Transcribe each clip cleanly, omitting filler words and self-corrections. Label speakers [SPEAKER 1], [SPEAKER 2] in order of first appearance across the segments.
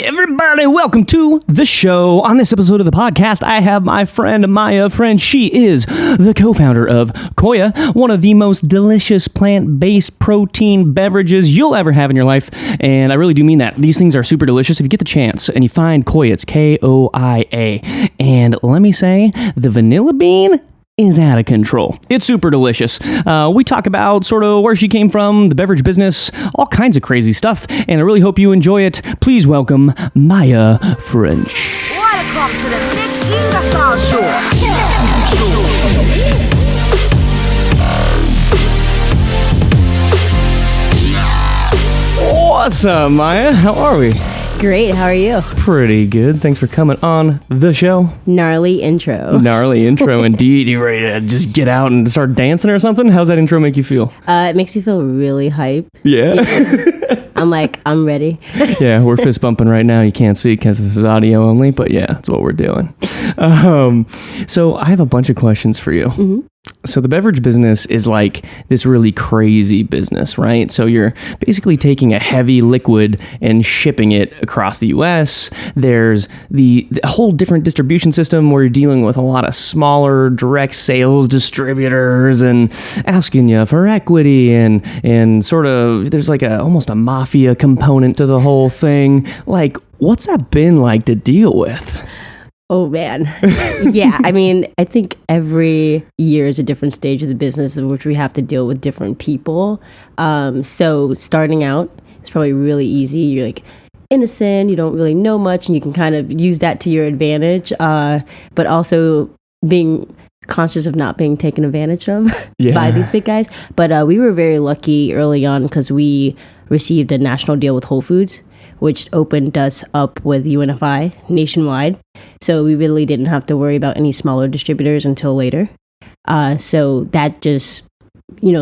[SPEAKER 1] Everybody, welcome to the show. On this episode of the podcast, I have my friend Maya. She is the co-founder of Koia, one of the most delicious plant-based protein beverages you'll ever have in your life. And I really do mean that. These things are super delicious. If you get the chance and you find Koia, it's Koia. And let me say, the vanilla bean is out of control. It's super delicious. We talk about sort of where she came from, the beverage business, all kinds of crazy stuff, and I really hope you enjoy it. Please welcome Maya French.
[SPEAKER 2] Welcome to the Nik Ingersoll Show.
[SPEAKER 1] What's up, Maya? How are we?
[SPEAKER 3] Great, how are you?
[SPEAKER 1] Pretty good. Thanks for coming on the show.
[SPEAKER 3] Gnarly intro.
[SPEAKER 1] Gnarly intro, indeed. You ready to just get out and start dancing or something? How's that intro make you feel?
[SPEAKER 3] It makes me feel really hype.
[SPEAKER 1] Yeah.
[SPEAKER 3] I'm ready.
[SPEAKER 1] Yeah, we're fist bumping right now. You can't see because this is audio only, but yeah, that's what we're doing. So I have a bunch of questions for you. Mm-hmm. So the beverage business is like this really crazy business, right? So you're basically taking a heavy liquid and shipping it across the US. There's the whole different distribution system where you're dealing with a lot of smaller direct sales distributors and asking you for equity and sort of there's like almost a mafia component to the whole thing. Like, what's that been like to deal with?
[SPEAKER 3] Oh, man. Yeah, I mean, I think every year is a different stage of the business in which we have to deal with different people. So starting out, it's probably really easy. You're like innocent, you don't really know much, and you can kind of use that to your advantage. But also being conscious of not being taken advantage of by these big guys. But we were very lucky early on because we received a national deal with Whole Foods, which opened us up with UNFI nationwide. So we really didn't have to worry about any smaller distributors until later. So that just,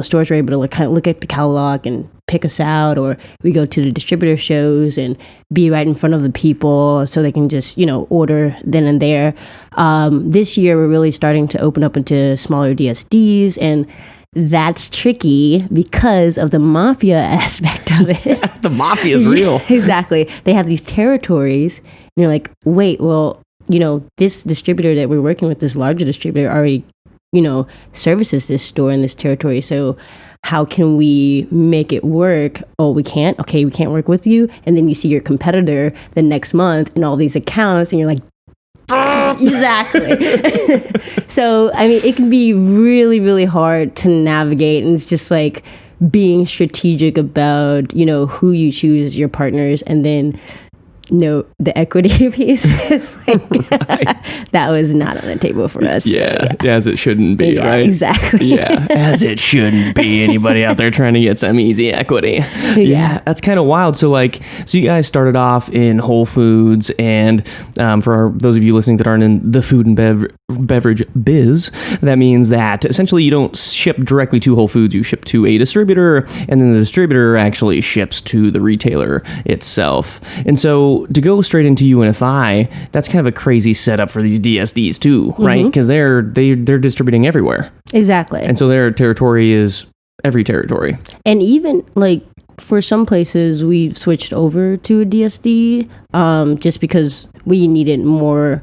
[SPEAKER 3] stores were able to kind of look at the catalog and pick us out, or we go to the distributor shows and be right in front of the people so they can just, order then and there. This year, we're really starting to open up into smaller DSDs, and that's tricky because of the mafia aspect of it.
[SPEAKER 1] The mafia is real.
[SPEAKER 3] Yeah, exactly. They have these territories, and you're like, wait, well, this distributor that we're working with, this larger distributor already, services this store in this territory. So how can we make it work? Oh, we can't? Okay, we can't work with you. And then you see your competitor the next month in all these accounts, and you're like, exactly. So, I mean, it can be really, really hard to navigate. And it's just like being strategic about, who you choose as your partners. And then, the equity piece is like, that was not on the table for us.
[SPEAKER 1] Yeah, as it shouldn't be,
[SPEAKER 3] yeah,
[SPEAKER 1] right?
[SPEAKER 3] Exactly.
[SPEAKER 1] Yeah, as it shouldn't be. Anybody out there trying to get some easy equity. Yeah, that's kind of wild. So you guys started off in Whole Foods, and for those of you listening that aren't in the food and beverage biz, that means that essentially you don't ship directly to Whole Foods, you ship to a distributor, and then the distributor actually ships to the retailer itself. And so to go straight into UNFI, that's kind of a crazy setup for these DSDs too, right? Because they're distributing everywhere.
[SPEAKER 3] Exactly.
[SPEAKER 1] And so their territory is every territory. And
[SPEAKER 3] even for some places, we've switched over to a DSD just because we needed more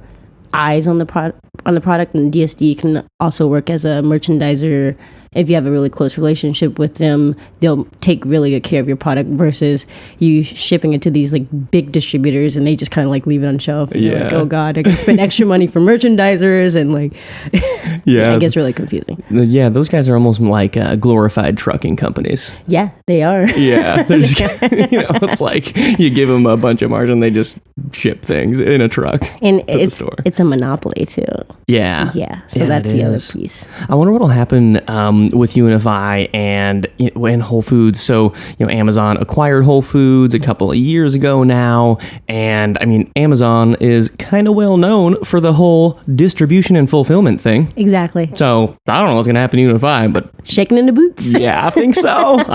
[SPEAKER 3] eyes on the product. And DSD can also work as a merchandiser. If you have a really close relationship with them, they'll take really good care of your product versus you shipping it to these big distributors and they just kind of leave it on shelf. And you're like, oh God, I can spend extra money for merchandisers and it gets really confusing.
[SPEAKER 1] Yeah, those guys are almost like glorified trucking companies.
[SPEAKER 3] Yeah, they are.
[SPEAKER 1] Yeah, they're just, it's like you give them a bunch of margin, they just ship things in a truck.
[SPEAKER 3] And it's a monopoly too.
[SPEAKER 1] Yeah.
[SPEAKER 3] Yeah, so that's the other piece.
[SPEAKER 1] I wonder what'll happen with UNFI and Whole Foods. So, Amazon acquired Whole Foods a couple of years ago now. And I mean, Amazon is kind of well known for the whole distribution and fulfillment thing.
[SPEAKER 3] Exactly.
[SPEAKER 1] So I don't know what's going to happen to UNFI, but
[SPEAKER 3] shaking in the boots.
[SPEAKER 1] Yeah, I think so. And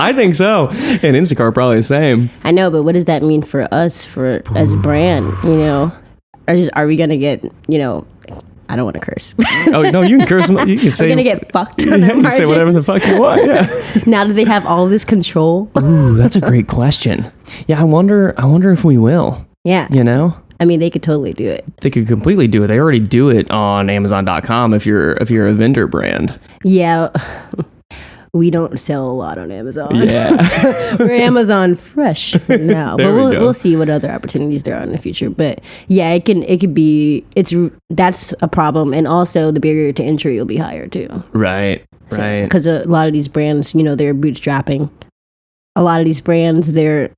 [SPEAKER 1] Instacart probably the same.
[SPEAKER 3] I know, but what does that mean for us as a brand? Are we going to get, I don't want to curse.
[SPEAKER 1] Oh, no, you can curse. You can say.
[SPEAKER 3] We're going to get fucked.
[SPEAKER 1] Yeah, you can say whatever the fuck you want. Yeah.
[SPEAKER 3] Now that they have all this control.
[SPEAKER 1] Ooh, that's a great question. Yeah, I wonder if we will.
[SPEAKER 3] Yeah.
[SPEAKER 1] You know?
[SPEAKER 3] I mean, they could totally do it.
[SPEAKER 1] They could completely do it. They already do it on Amazon.com if you're a vendor brand.
[SPEAKER 3] Yeah. We don't sell a lot on Amazon.
[SPEAKER 1] Yeah.
[SPEAKER 3] We're Amazon Fresh for now.
[SPEAKER 1] There
[SPEAKER 3] But
[SPEAKER 1] we go.
[SPEAKER 3] we'll see what other opportunities there are in the future. But yeah, it could be that's a problem, and also the barrier to entry will be higher too.
[SPEAKER 1] Right.
[SPEAKER 3] Because a lot of these brands, they're bootstrapping. A lot of these brands, their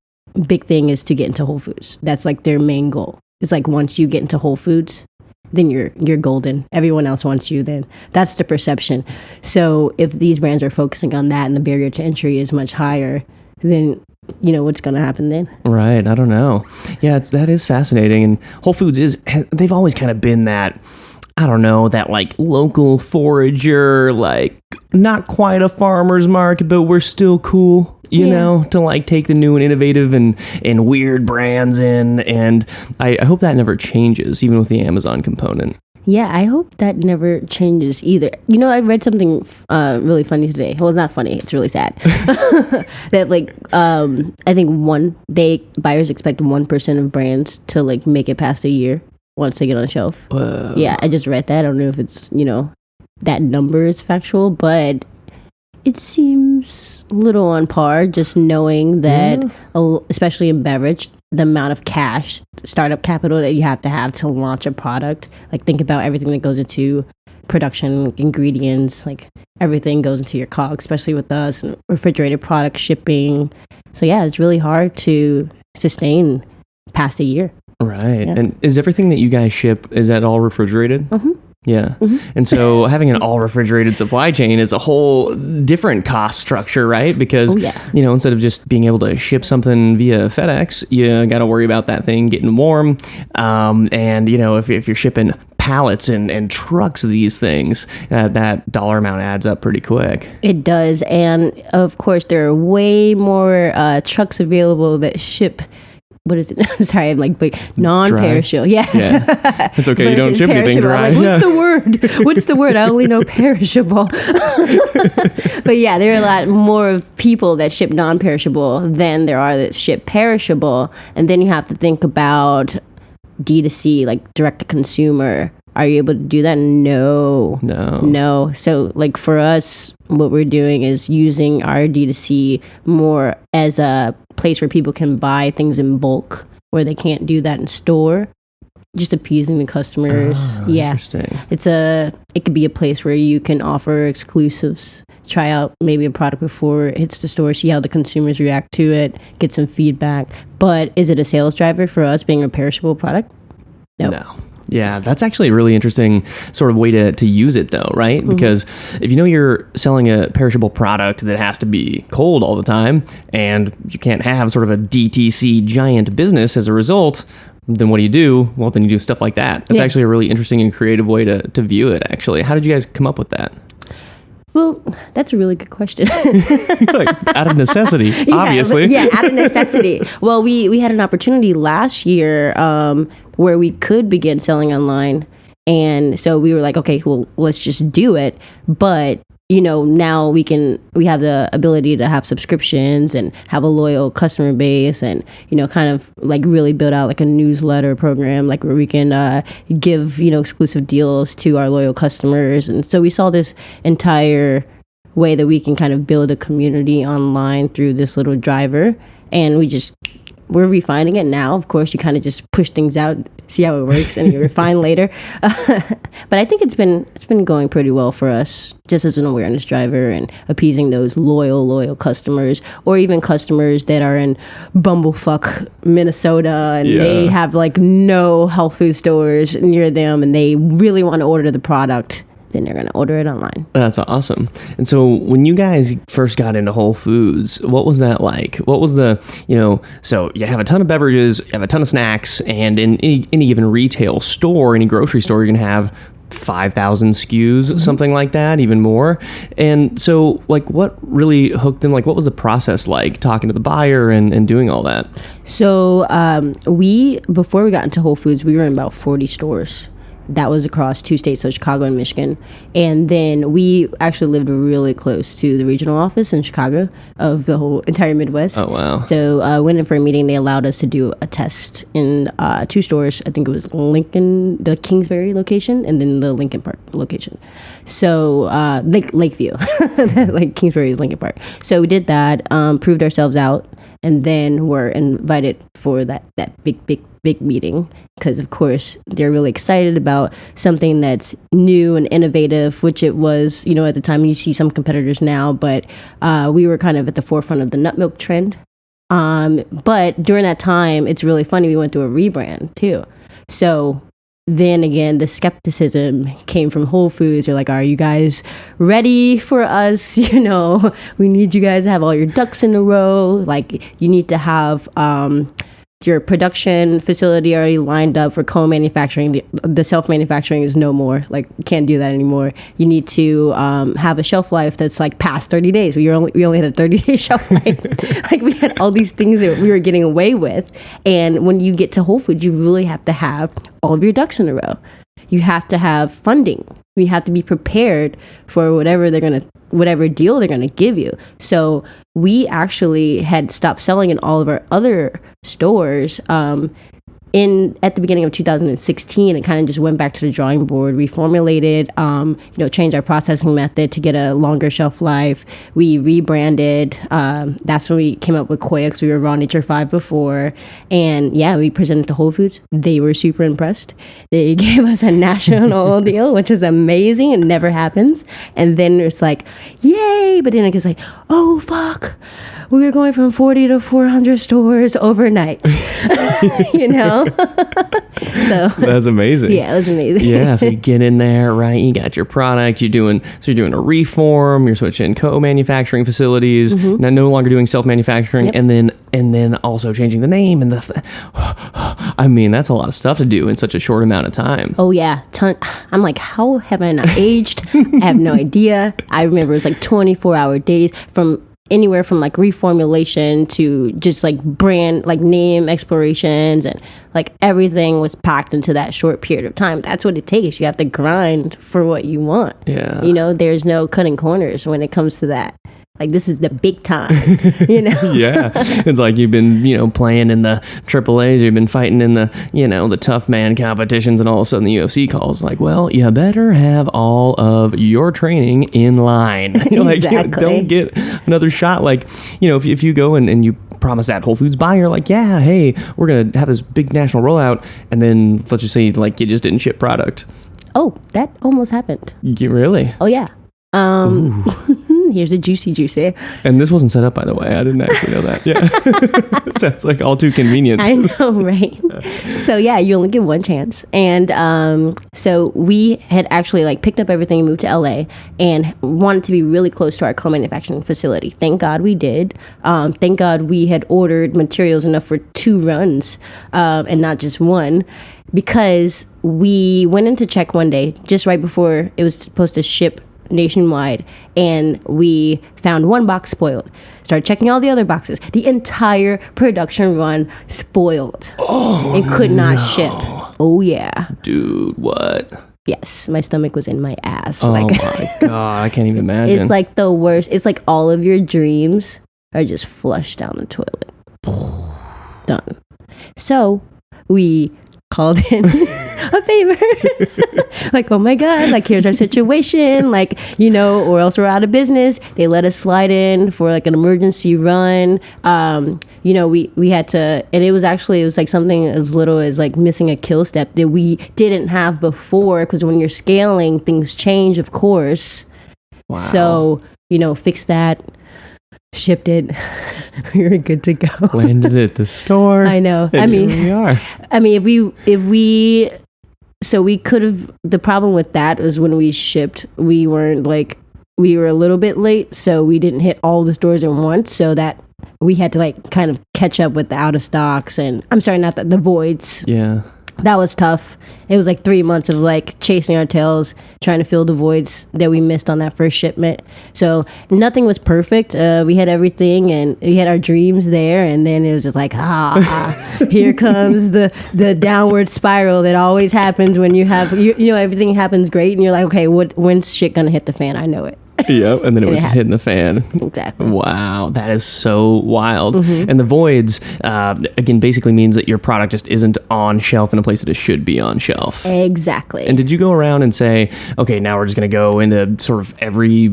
[SPEAKER 3] big thing is to get into Whole Foods. That's like their main goal. It's like once you get into Whole Foods, then you're golden. Everyone else wants you then. That's the perception. So if these brands are focusing on that and the barrier to entry is much higher, then what's going to happen then?
[SPEAKER 1] Right. I don't know. Yeah, that is fascinating. And Whole Foods they've always kind of been that, I don't know, that like local forager, like not quite a farmer's market, but we're still cool. You know, to like take the new and innovative and weird brands in. And I hope that never changes, even with the Amazon component.
[SPEAKER 3] Yeah, I hope that never changes either. I read something really funny today. Well, it's not funny. It's really sad. That I think buyers expect 1% of brands to like make it past a year once they get on the shelf.
[SPEAKER 1] Whoa.
[SPEAKER 3] Yeah, I just read that. I don't know if it's, that number is factual, but it seems a little on par, just knowing that, especially in beverage, the amount of cash, startup capital that you have to launch a product. Like, think about everything that goes into production, ingredients, like everything goes into your COGS, especially with us, and refrigerated product shipping. So yeah, it's really hard to sustain past a year.
[SPEAKER 1] Right.
[SPEAKER 3] Yeah.
[SPEAKER 1] And is everything that you guys ship, is that all refrigerated? Mm-hmm. Yeah. Mm-hmm. And so having an all refrigerated supply chain is a whole different cost structure, right? Because, instead of just being able to ship something via FedEx, you got to worry about that thing getting warm. And, if you're shipping pallets and trucks of these things, that dollar amount adds up pretty quick.
[SPEAKER 3] It does. And of course, there are way more trucks available that ship. What is it? I'm sorry, I'm like non-perishable. Yeah.
[SPEAKER 1] It's okay. You don't ship anything dry.
[SPEAKER 3] I'm like, what's the word? What's the word? I only know perishable. But yeah, there are a lot more of people that ship non-perishable than there are that ship perishable. And then you have to think about D2C, like direct to consumer. Are you able to do that? No. So like for us, what we're doing is using our D2C more as a place where people can buy things in bulk where they can't do that in store. Just appeasing the customers.
[SPEAKER 1] Interesting.
[SPEAKER 3] It could be a place where you can offer exclusives, try out maybe a product before it hits the store, see how the consumers react to it, get some feedback. But is it a sales driver for us being a perishable product? No.
[SPEAKER 1] Yeah, that's actually a really interesting sort of way to use it though, right? Mm-hmm. Because if you're selling a perishable product that has to be cold all the time and you can't have sort of a DTC giant business as a result, then what do you do? Well, then you do stuff like that. That's actually a really interesting and creative way to view it, actually. How did you guys come up with that?
[SPEAKER 3] Well, that's a really good question.
[SPEAKER 1] Out of necessity, obviously.
[SPEAKER 3] Yeah, out of necessity. Well, we had an opportunity last year where we could begin selling online. And so we were like, okay, well, let's just do it. But, now we have the ability to have subscriptions and have a loyal customer base and, kind of like really build out like a newsletter program, like where we can give, exclusive deals to our loyal customers. And so we saw this entire way that we can kind of build a community online through this little driver. And we're refining it now. Of course, you kind of just push things out, see how it works, and you refine later. But I think it's been going pretty well for us, just as an awareness driver and appeasing those loyal customers, or even customers that are in bumblefuck Minnesota and they have like no health food stores near them, and they really want to order the product. Then they're going to order it online.
[SPEAKER 1] That's awesome. And so when you guys first got into Whole Foods, what was that like? What was so you have a ton of beverages, you have a ton of snacks, and in any given retail store, any grocery store, you're going to have 5,000 SKUs, something like that, even more. And so like what really hooked them? Like what was the process like talking to the buyer and doing all that?
[SPEAKER 3] So before we got into Whole Foods, we were in about 40 stores. that was across 2 states, so Chicago and Michigan. And then we actually lived really close to the regional office in Chicago of the whole entire Midwest.
[SPEAKER 1] Oh, wow.
[SPEAKER 3] So I went in for a meeting. They allowed us to do a test in 2 stores. I think it was Lincoln, the Kingsbury location, and then the Lincoln Park location. So Lakeview, like Kingsbury is Lincoln Park. So we did that, proved ourselves out, and then were invited for that big meeting, because of course they're really excited about something that's new and innovative, which it was, at the time. You see some competitors now, but we were kind of at the forefront of the nut milk trend. But during that time, it's really funny, we went through a rebrand too. So then again, the skepticism came from Whole Foods. They're like, are you guys ready for us? We need you guys to have all your ducks in a row. Like, you need to have your production facility already lined up for co-manufacturing. The self-manufacturing is no more. Like, you can't do that anymore. You need to have a shelf life that's like past 30 days. We only had a 30-day shelf life. Like, we had all these things that we were getting away with. And when you get to Whole Foods, you really have to have all of your ducks in a row. You have to have funding. You have to be prepared for whatever deal they're gonna give you. So we actually had stopped selling in all of our other stores at the beginning of 2016. It kind of just went back to the drawing board. We formulated, changed our processing method to get a longer shelf life. We rebranded. That's when we came up with Koia, because we were Raw Nature 5 before. And yeah, we presented to Whole Foods. They were super impressed. They gave us a national deal, which is amazing. It never happens. And then it's like, yay! But then it gets like, oh fuck, we were going from 40 to 400 stores overnight. So
[SPEAKER 1] that's amazing.
[SPEAKER 3] Yeah, it was amazing.
[SPEAKER 1] Yeah, so you get in there, right? You got your product. You're doing a reform. You're switching co-manufacturing facilities. Now, no longer doing self-manufacturing,
[SPEAKER 3] Yep.
[SPEAKER 1] and then also changing the name and I mean, that's a lot of stuff to do in such a short amount of time.
[SPEAKER 3] Oh yeah, I'm like, how have I not aged? I have no idea. I remember it was like 24-hour days, from anywhere from like reformulation to just like brand, like name explorations, and like everything was packed into that short period of time. That's what it takes. You have to grind for what you want.
[SPEAKER 1] Yeah.
[SPEAKER 3] There's no cutting corners when it comes to that. Like, this is the big time,
[SPEAKER 1] Yeah. It's like you've been, playing in the AAAs, you've been fighting in the, the tough man competitions, and all of a sudden the UFC calls like, well, you better have all of your training in line. Like,
[SPEAKER 3] Exactly.
[SPEAKER 1] Don't get another shot. Like, if you go and you promise that Whole Foods buyer, like, yeah, hey, we're going to have this big national rollout, and then let's just say, like, you just didn't ship product.
[SPEAKER 3] Oh, that almost happened.
[SPEAKER 1] Really?
[SPEAKER 3] Oh yeah. Here's a juicy.
[SPEAKER 1] And this wasn't set up, by the way. I didn't actually know that. Yeah. Sounds like all too convenient.
[SPEAKER 3] I know, right? So yeah, you only get one chance. And so we had actually like picked up everything and moved to LA, and wanted to be really close to our co-manufacturing facility. Thank God we did. Thank God we had ordered materials enough for 2 runs, and not just one, because we went in to check one day just right before it was supposed to ship nationwide, and we found one box spoiled. Started checking all the other boxes. The entire production run spoiled.
[SPEAKER 1] Oh,
[SPEAKER 3] it could not ship. Oh yeah.
[SPEAKER 1] Dude, what?
[SPEAKER 3] Yes, my stomach was in my ass.
[SPEAKER 1] Oh my God, I can't even imagine.
[SPEAKER 3] It's like the worst. It's like all of your dreams are just flushed down the toilet. Done. So we called in a favor. Like, oh my God, like, here's our situation, like, or else we're out of business. They let us slide in for like an emergency run. We had to, and it was like something as little as like missing a kill step that we didn't have before, because when you're scaling, things change, of course.
[SPEAKER 1] Wow.
[SPEAKER 3] So, fix that, shipped it. We were good to go.
[SPEAKER 1] Landed it at the store.
[SPEAKER 3] I know.
[SPEAKER 1] And here we are.
[SPEAKER 3] I mean, so we could have, the problem with that was when we shipped, we were a little bit late, so we didn't hit all the stores at once, so that we had to like kind of catch up with the out of stocks, and I'm sorry, not the voids.
[SPEAKER 1] Yeah.
[SPEAKER 3] That was tough. It was like 3 months of like chasing our tails, trying to fill the voids that we missed on that first shipment. So nothing was perfect. We had everything and we had our dreams there. And then it was just like, here comes the downward spiral that always happens when you have, you know, everything happens great. And you're like, okay, when's shit gonna hit the fan? I know it.
[SPEAKER 1] Yep, and then it was just hitting the fan.
[SPEAKER 3] Exactly.
[SPEAKER 1] Wow, that is so wild. And the voids, again, basically means that your product just isn't on shelf in a place that it should be on shelf.
[SPEAKER 3] Exactly.
[SPEAKER 1] And did you go around and say, okay, now we're just going to go into sort of every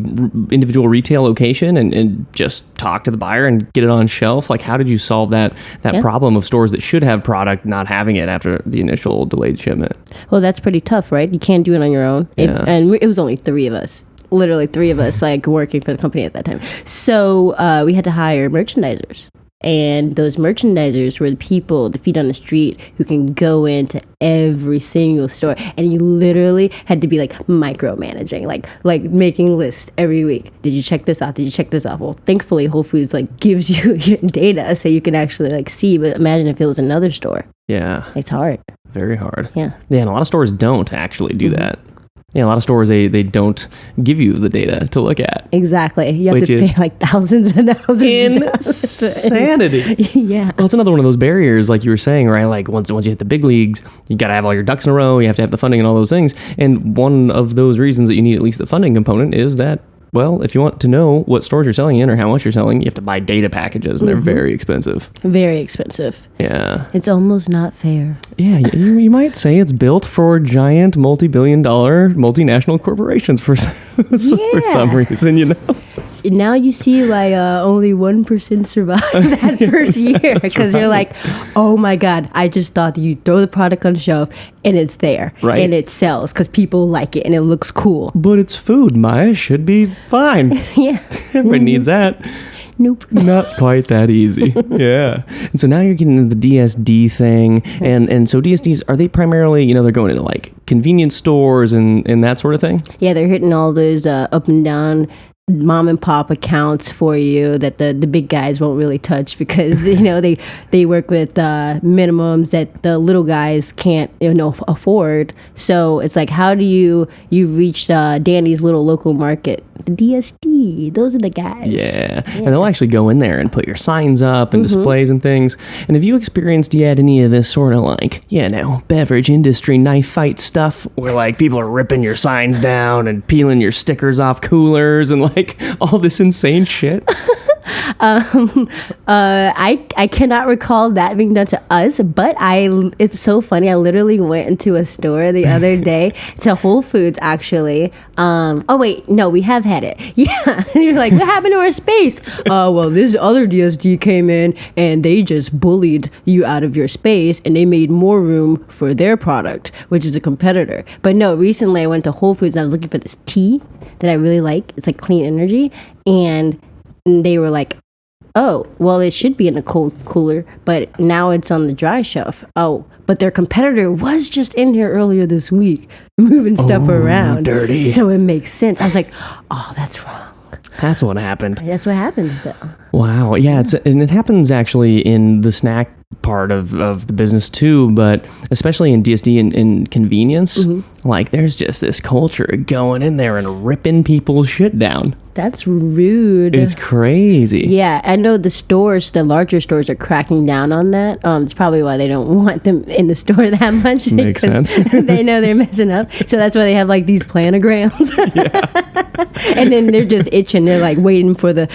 [SPEAKER 1] individual retail location and just talk to the buyer and get it on shelf? Like, how did you solve that problem of stores that should have product not having it after the initial delayed shipment?
[SPEAKER 3] Well, that's pretty tough, right? You can't do it on your own.
[SPEAKER 1] Yeah.
[SPEAKER 3] And it was only 3 of us. Literally 3 of us like working for the company at that time. So we had to hire merchandisers. And those merchandisers were the people, the feet on the street who can go into every single store. And you literally had to be like micromanaging, like making lists every week. Did you check this off? Did you check this off? Well, thankfully Whole Foods like gives you your data so you can actually like see. But imagine if it was another store.
[SPEAKER 1] Yeah.
[SPEAKER 3] It's hard.
[SPEAKER 1] Very hard.
[SPEAKER 3] Yeah.
[SPEAKER 1] Yeah, and a lot of stores don't actually do that. Yeah, a lot of stores, they don't give you the data to look at.
[SPEAKER 3] Exactly. You have to pay like thousands and thousands.
[SPEAKER 1] Insanity.
[SPEAKER 3] Yeah.
[SPEAKER 1] Well, it's another one of those barriers, like you were saying, right? Like once you hit the big leagues, you got to have all your ducks in a row. You have to have the funding and all those things. And one of those reasons that you need at least the funding component is that, well, if you want to know what stores you're selling in or how much you're selling, you have to buy data packages, and they're very expensive.
[SPEAKER 3] Very expensive.
[SPEAKER 1] Yeah.
[SPEAKER 3] It's almost not fair.
[SPEAKER 1] Yeah, you might say it's built for giant multi-billion-dollar multinational corporations for some reason, you know?
[SPEAKER 3] Now you see why only 1% survived that first year, because you're like, oh my God, I just thought that you throw the product on the shelf and it's there,
[SPEAKER 1] right?
[SPEAKER 3] And it sells because people like it and it looks cool.
[SPEAKER 1] But it's food, Maya. Should be fine.
[SPEAKER 3] Yeah.
[SPEAKER 1] Everybody needs that.
[SPEAKER 3] Nope.
[SPEAKER 1] Not quite that easy. Yeah. And so now you're getting into the DSD thing. And so DSDs, are they primarily, you know, they're going into like convenience stores and that sort of thing?
[SPEAKER 3] Yeah, they're hitting all those up and down mom and pop accounts for you that the big guys won't really touch because, you know, they work with minimums that the little guys can't, you know, afford. So it's like, how do you reach Danny's little local market? The DSD, those are the guys.
[SPEAKER 1] Yeah. And they'll actually go in there and put your signs up and displays and things. And have you experienced yet any of this sort of like, you know, beverage industry knife fight stuff where like people are ripping your signs down and peeling your stickers off coolers and like all this insane shit?
[SPEAKER 3] I cannot recall that being done to us, but it's so funny. I literally went into a store the other day to Whole Foods actually. Oh wait, no, we have had it. Yeah. You're like, what happened to our space? Well, this other DSD came in and they just bullied you out of your space and they made more room for their product, which is a competitor. But no, recently I went to Whole Foods and I was looking for this tea that I really like. It's like clean energy. And they were like, oh, well, it should be in a cold cooler, but now it's on the dry shelf. Oh, but their competitor was just in here earlier this week moving stuff around.
[SPEAKER 1] Dirty.
[SPEAKER 3] So it makes sense. I was like, oh, that's wrong.
[SPEAKER 1] That's what happened.
[SPEAKER 3] That's what happens, though.
[SPEAKER 1] Wow. Yeah, and it happens actually in the snack part of the business too, but especially in DSD and in convenience, like there's just this culture going in there and ripping people's shit down.
[SPEAKER 3] That's rude.
[SPEAKER 1] It's crazy.
[SPEAKER 3] Yeah, I know the larger stores are cracking down on that. It's probably why they don't want them in the store that much.
[SPEAKER 1] Makes sense.
[SPEAKER 3] They know they're messing up. So that's why they have like these planograms. Yeah. And then they're just itching. They're like waiting for the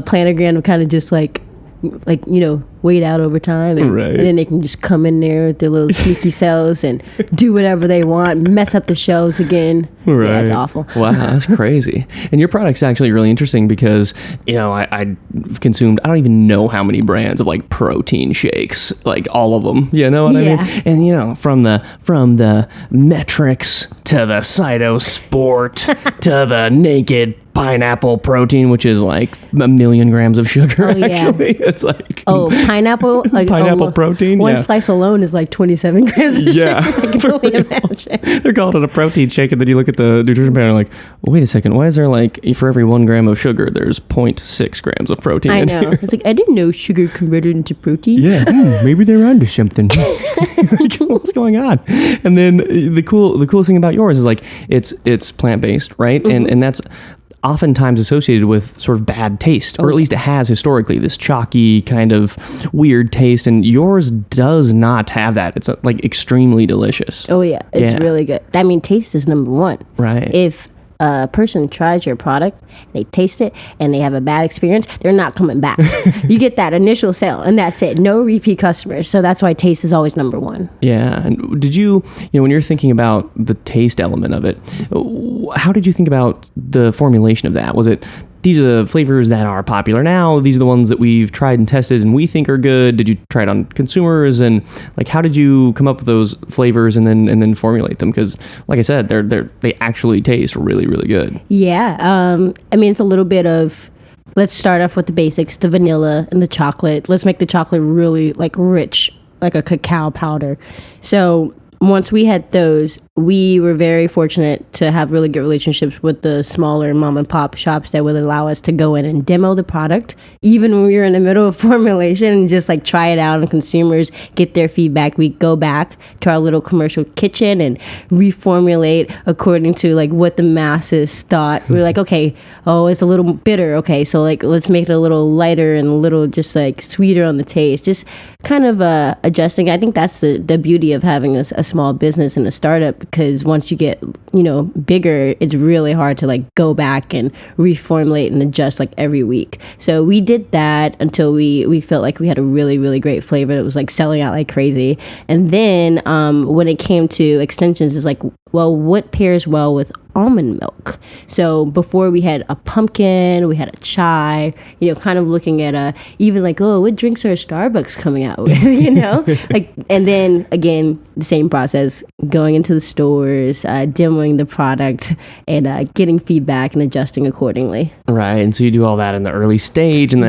[SPEAKER 3] planogram to kind of just like, you know, wait out over time and then they can just come in there with their little sneaky selves and do whatever they want, mess up the shelves again.
[SPEAKER 1] Right.
[SPEAKER 3] Yeah, it's awful.
[SPEAKER 1] Wow, that's crazy. And your product's actually really interesting because, you know, I consumed, I don't even know how many brands of like protein shakes, like all of them, you know what I mean? And, you know, from the Metrics to the Cytosport to the Naked Pineapple Protein, which is like 1 million grams of sugar, actually. It's like...
[SPEAKER 3] Oh, pineapple? Like,
[SPEAKER 1] pineapple protein?
[SPEAKER 3] One slice alone is like 27 grams of sugar. I can only imagine.
[SPEAKER 1] They're calling it a protein shake, and then you look at the nutrition panel and like, well, wait a second, why is there like, for every 1 gram of sugar, there's 0.6 grams of protein
[SPEAKER 3] I
[SPEAKER 1] in
[SPEAKER 3] know.
[SPEAKER 1] here?
[SPEAKER 3] It's like, I didn't know sugar converted into protein.
[SPEAKER 1] Yeah, maybe they're onto something. Like, what's going on? And then the coolest thing about yours is like it's plant-based, right? And that's oftentimes associated with sort of bad taste, or at least it has historically, this chalky kind of weird taste, and yours does not have that. It's like extremely delicious.
[SPEAKER 3] Oh yeah, it's really good. I mean, taste is number one.
[SPEAKER 1] Right.
[SPEAKER 3] If a person tries your product, they taste it, and they have a bad experience, they're not coming back. You get that initial sale, and that's it. No repeat customers. So that's why taste is always number one.
[SPEAKER 1] Yeah. And did you when you're thinking about the taste element of it, how did you think about the formulation of that? Was it, these are the flavors that are popular now, these are the ones that we've tried and tested and we think are good? Did you try it on consumers? And like, how did you come up with those flavors and then formulate them? Because like I said, they actually taste really, really good.
[SPEAKER 3] Yeah. I mean, it's a little bit of, let's start off with the basics, the vanilla and the chocolate. Let's make the chocolate really like rich, like a cacao powder. So once we had those, we were very fortunate to have really good relationships with the smaller mom and pop shops that would allow us to go in and demo the product, even when we were in the middle of formulation, and just like try it out, and consumers get their feedback. We go back to our little commercial kitchen and reformulate according to like what the masses thought. We were like, okay, it's a little bitter. Okay, so like let's make it a little lighter and a little just like sweeter on the taste. Just kind of adjusting. I think that's the beauty of having a small business and a startup, because once you get bigger, it's really hard to like go back and reformulate and adjust like every week. So we did that until we felt like we had a really, really great flavor that was like selling out like crazy. And then when it came to extensions, it's like, well, what pairs well with almond milk? So before we had a pumpkin, we had a chai, kind of looking at even like, what drinks are Starbucks coming out with, like, and then again, the same process, going into the stores, demoing the product, and getting feedback and adjusting accordingly.
[SPEAKER 1] Right. And so you do all that in the early stage, and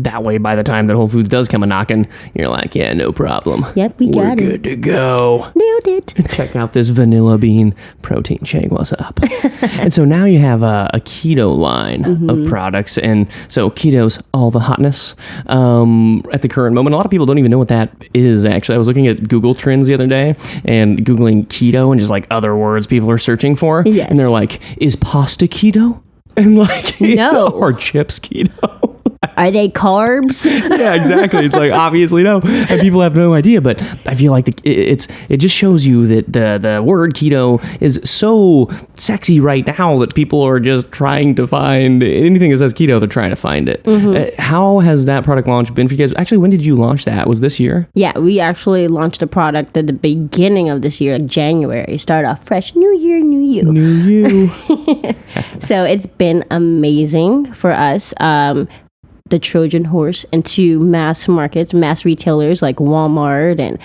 [SPEAKER 1] that way, by the time that Whole Foods does come a knocking, you're like, yeah, no problem.
[SPEAKER 3] Yep, we got it.
[SPEAKER 1] We're good to go.
[SPEAKER 3] Nailed it.
[SPEAKER 1] Check out this vanilla bean protein shake. What's up? And so now you have a keto line of products. And so keto's all the hotness at the current moment. A lot of people don't even know what that is, actually. I was looking at Google Trends the other day and Googling keto and just like other words people are searching for.
[SPEAKER 3] Yes.
[SPEAKER 1] And they're like, is pasta keto? And like,
[SPEAKER 3] no.
[SPEAKER 1] Or chips keto?
[SPEAKER 3] Are they carbs?
[SPEAKER 1] Yeah, exactly. It's like, obviously no, and people have no idea. But I feel like it just shows you that the word keto is so sexy right now that people are just trying to find anything that says keto. They're trying to find it. How has that product launch been for you guys? Actually, when did you launch that? Was this year?
[SPEAKER 3] Yeah, we actually launched a product at the beginning of this year, like January. Started off fresh, new year, new you.
[SPEAKER 1] New you.
[SPEAKER 3] So it's been amazing for us. The Trojan horse into mass markets, mass retailers like Walmart and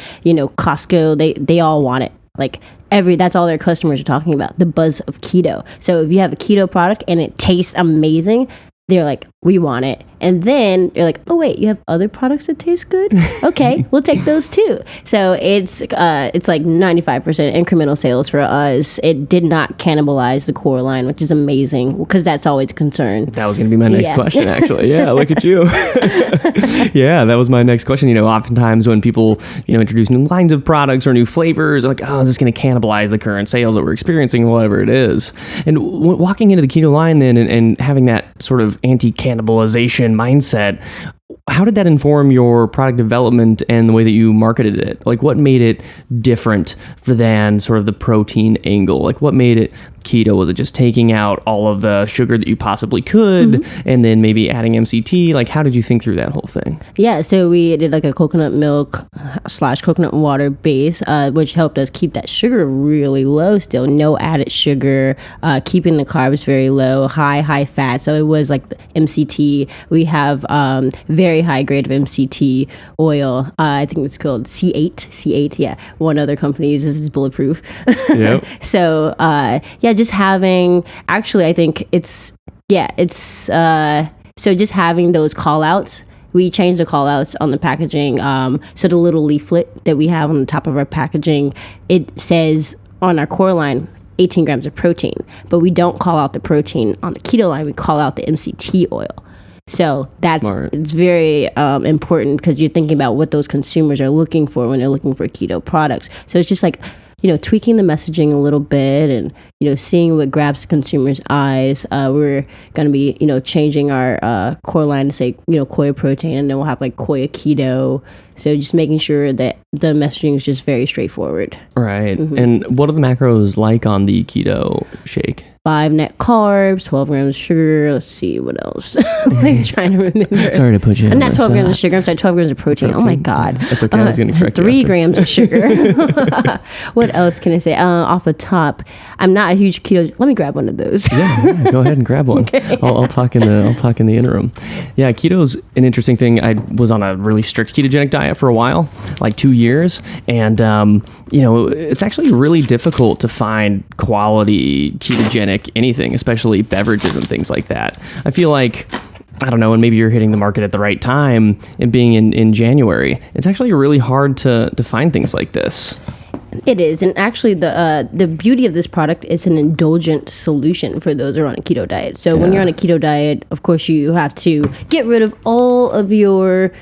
[SPEAKER 3] Costco. They all want it. Like that's all their customers are talking about, the buzz of keto. So if you have a keto product and it tastes amazing, they're like, we want it. And then they're like, oh wait, you have other products that taste good? Okay, we'll take those too. So it's like 95% incremental sales for us. It did not cannibalize the core line, which is amazing, because that's always a concern.
[SPEAKER 1] That was going to be my next question, actually. Yeah, look at you. Yeah, that was my next question. Oftentimes when people introduce new lines of products or new flavors, they're like, oh, is this going to cannibalize the current sales that we're experiencing, whatever it is? And walking into the keto line then and having that sort of anti-cannibalization mindset, how did that inform your product development and the way that you marketed it? Like, what made it different than sort of the protein angle? Like, what made it keto? Was it just taking out all of the sugar that you possibly could and then maybe adding MCT? Like, how did you think through that whole thing?
[SPEAKER 3] Yeah, so we did like a coconut milk / coconut water base, which helped us keep that sugar really low still. No added sugar, keeping the carbs very low, high fat. So it was like the MCT. We have very high grade of MCT oil. I think it's called C8. Yeah, one other company uses is bulletproof. Yep. So just having, actually, I think so just having those call outs. We changed the call outs on the packaging. So the little leaflet that we have on the top of our packaging, it says on our core line, 18 grams of protein, but we don't call out the protein on the keto line. We call out the MCT oil. So
[SPEAKER 1] Smart.
[SPEAKER 3] it's very important because you're thinking about what those consumers are looking for when they're looking for keto products. So it's just like, tweaking the messaging a little bit and, seeing what grabs the consumer's eyes. We're going to be, changing our core line to say, Koia protein, and then we'll have like Koia keto. So just making sure that the messaging is just very straightforward.
[SPEAKER 1] Right. And what are the macros like on the keto shake?
[SPEAKER 3] 5 net carbs, 12 grams of sugar. Let's see, what else? I'm trying to remember.
[SPEAKER 1] Sorry to put you on
[SPEAKER 3] Not
[SPEAKER 1] the
[SPEAKER 3] 12 grams of
[SPEAKER 1] spot.
[SPEAKER 3] sugar. I'm sorry, 12 grams of protein. Oh my God.
[SPEAKER 1] That's okay. I was going to correct you.
[SPEAKER 3] 3
[SPEAKER 1] after.
[SPEAKER 3] grams of sugar. What else can I say? Off the top, I'm not a huge keto. Let me grab one of those.
[SPEAKER 1] Yeah, go ahead and grab one.
[SPEAKER 3] Okay.
[SPEAKER 1] I'll talk in the interim. Yeah, keto's an interesting thing. I was on a really strict ketogenic diet for a while, like 2 years, and it's actually really difficult to find quality ketogenic anything, especially beverages and things like that. I feel like, I don't know, and maybe you're hitting the market at the right time and being in January, it's actually really hard to find things like this.
[SPEAKER 3] It is, and actually, the beauty of this product is an indulgent solution for those who are on a keto diet. So when you're on a keto diet, of course, you have to get rid of all of your,